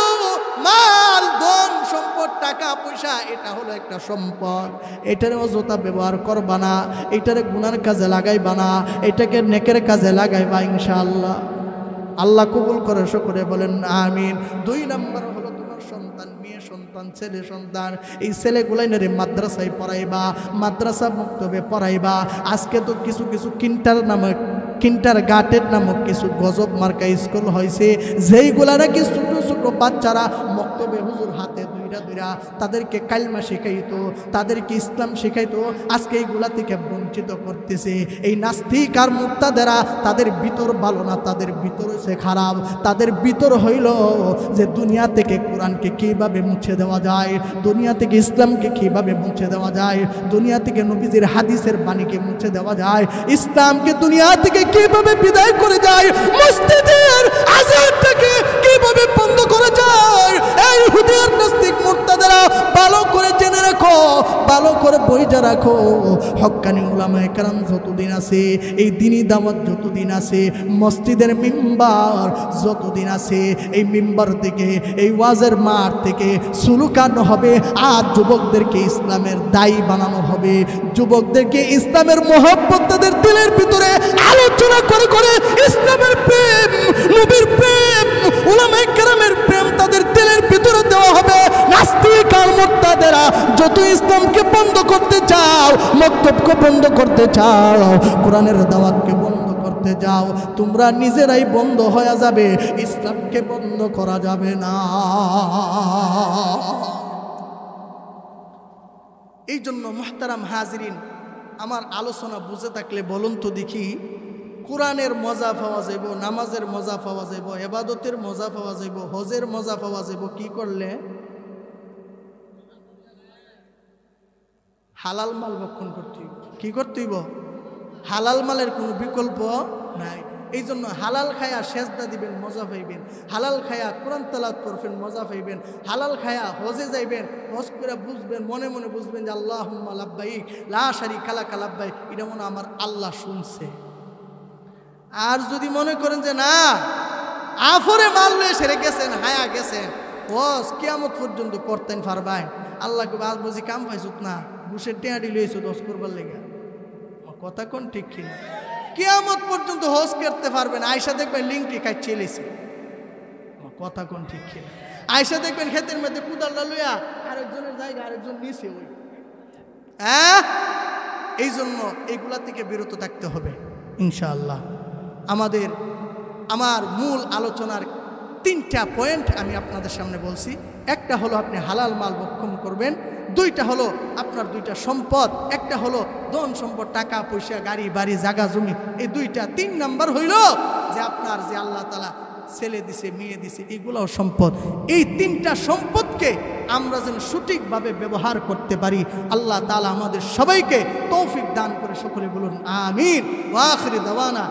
মাল, ধন সম্পদ, টাকা পয়সা, এটা হলো একটা সম্পদ। এটারে অযথা ব্যবহার করবা না, এটারে গুনার কাজে লাগাইবা না, এটাকে নেকের কাজে লাগাইবা ইনশাআল্লাহ। আল্লাহ কবুল করে সকলে বলেন আমিন। 2 নম্বর হলো তোমার সন্তান, মেয়ে সন্তান, ছেলে সন্তান, এই ছেলেগুলাই নেরে মাদ্রাসায় পড়াইবা, মাদ্রাসা মক্তবে পড়াইবা। আজকে তো কিছু কিছু কিন্টার গার্টেন নামক কিছু গজব মার্কা স্কুল হয়েছে, যেইগুলা নাকি ছোট ছোট বাচ্চারা মক্তবে হুজুর হাতে 2 ধইরা ধইরা তাদেরকে কালমা শেখাইতো, তাদেরকে ইসলাম শেখাইতো, আজকে এইগুলা থেকে বঞ্চিত করতেছে। এই নাস্তিক আর মুর্তাদেরা, তাদের ভিতর ভালো না, তাদের ভিতর হচ্ছে খারাপ। তাদের ভিতর হইল যে দুনিয়া থেকে কোরআনকে কিভাবে মুছে দেওয়া যায়, দুনিয়া থেকে ইসলামকে কিভাবে মুছে দেওয়া যায়, দুনিয়া থেকে নবীজির হাদিসের বাণীকে মুছে দেওয়া যায়, ইসলামকে দুনিয়া থেকে কিভাবে বিদায় করে যায়, মসজিদের আযানটাকে কিভাবে বন্ধ করে যায়। এই হুদিয়ার নাস্তিক মুর্তাদেরা ভালো করে জেনে রাখো, ভালো করে বইজা রাখো, হক্কানি উলামায়ে কেরাম যতদিন আছে, এই দ্বীনি দাওয়াত যতদিন আছে, মসজিদের মিম্বার যতদিন আছে, এই মিম্বার থেকে, এই ওয়াজের মাঠ থেকে সুলুকানো হবে। আর যুবকদেরকে ইসলামের দায়ী বানানো হবে, যুবকদেরকে ইসলামের মহব্বত তাদের দিলের ভিতরে আলোচনা করে করে ইসলামের প্রেম, নবীর প্রেম, উলামায়ে কেরামের প্রেম তাদের দিলের ভিতরে দেওয়া হবে। নাস্তিক আর মুর্তাদেরা যত ইসলামকে বন্ধ করতে চাও, মক্তবকে বন্ধ করতে চাও, কোরআনের দাওয়াতকে বন্ধ করতে যাও, তোমরা নিজেরাই বন্ধ হয়ে যাবে, ইসলামকে বন্ধ করা যাবে না। এই জন্য মুহতারাম হাজিরিন, আমার আলোচনা বুঝে থাকলে বলুন তো দেখি, কোরআনের মজা পাওয়া যাইব, নামাজের মজা পাওয়া যাইব, ইবাদতের মজা পাওয়া যাইব, হজের মজা পাওয়া যাইব কি করলে? হালাল মাল ভক্ষণ করতে হইব। কি করতে হইব? হালাল মালের কোনো বিকল্প নাই। এই জন্য হালাল খায়া সেজদা দিবেন, মজা পাইবেন, হালাল খায়া কোরআন তেলাওয়াত করবেন, মজা পাইবেন, হালাল খায়া হজে যাইবেন, হজ করে বুঝবেন, মনে মনে বুঝবেন যে আল্লাহুম্মা লাব্বাইক লা শারীকা লাকা লাব্বাইক, এটা মনে আমার আল্লাহ শুনছে। আর যদি মনে করেন যে না, আফরে মারলে সেরে গেছেন, হায়া গেছেন, হজ কিয়ামত পর্যন্ত করতেন পারবেন, আল্লাহকে আজ বুঝি কাম পাইছত না, ঘুষের টেঁয়াডি লইছো হজ করবার লেগে, কথা কোন ঠিক কিনা? কিয়ামত পর্যন্ত হজ করতে পারবেন। আয়সা দেখবেন লিঙ্কটি কাটছে লেছে, কথা কোন ঠিক কিনা? আয়সা দেখবেন ক্ষেতের মধ্যে কুদালটা লইয়া আরেকজনের জায়গা আরেকজন নিচে ওই। হ্যাঁ, এই জন্য এইগুলা থেকে বিরত থাকতে হবে ইনশাআল্লাহ। আমার মূল আলোচনার 3টা পয়েন্ট আমি আপনাদের সামনে বলছি। একটা হলো আপনি হালাল মাল ভক্ষণ করবেন, 2টা হলো আপনার 2টা সম্পদ, একটা হলো ধন সম্পদ, টাকা পয়সা, গাড়ি বাড়ি, জায়গা জমি, এই 2টা। 3 নাম্বার হইল যে আপনার যে আল্লাহ তাআলা ছেলে দিছে, মেয়ে দিছে, এগুলোও সম্পদ। এই 3টা সম্পদকে আমরা যেন সঠিকভাবে ব্যবহার করতে পারি, আল্লাহ তাআলা আমাদের সবাইকে তৌফিক দান করে। সকলে বলুন আমিন। ওয়া আখিরু দাওয়ানা।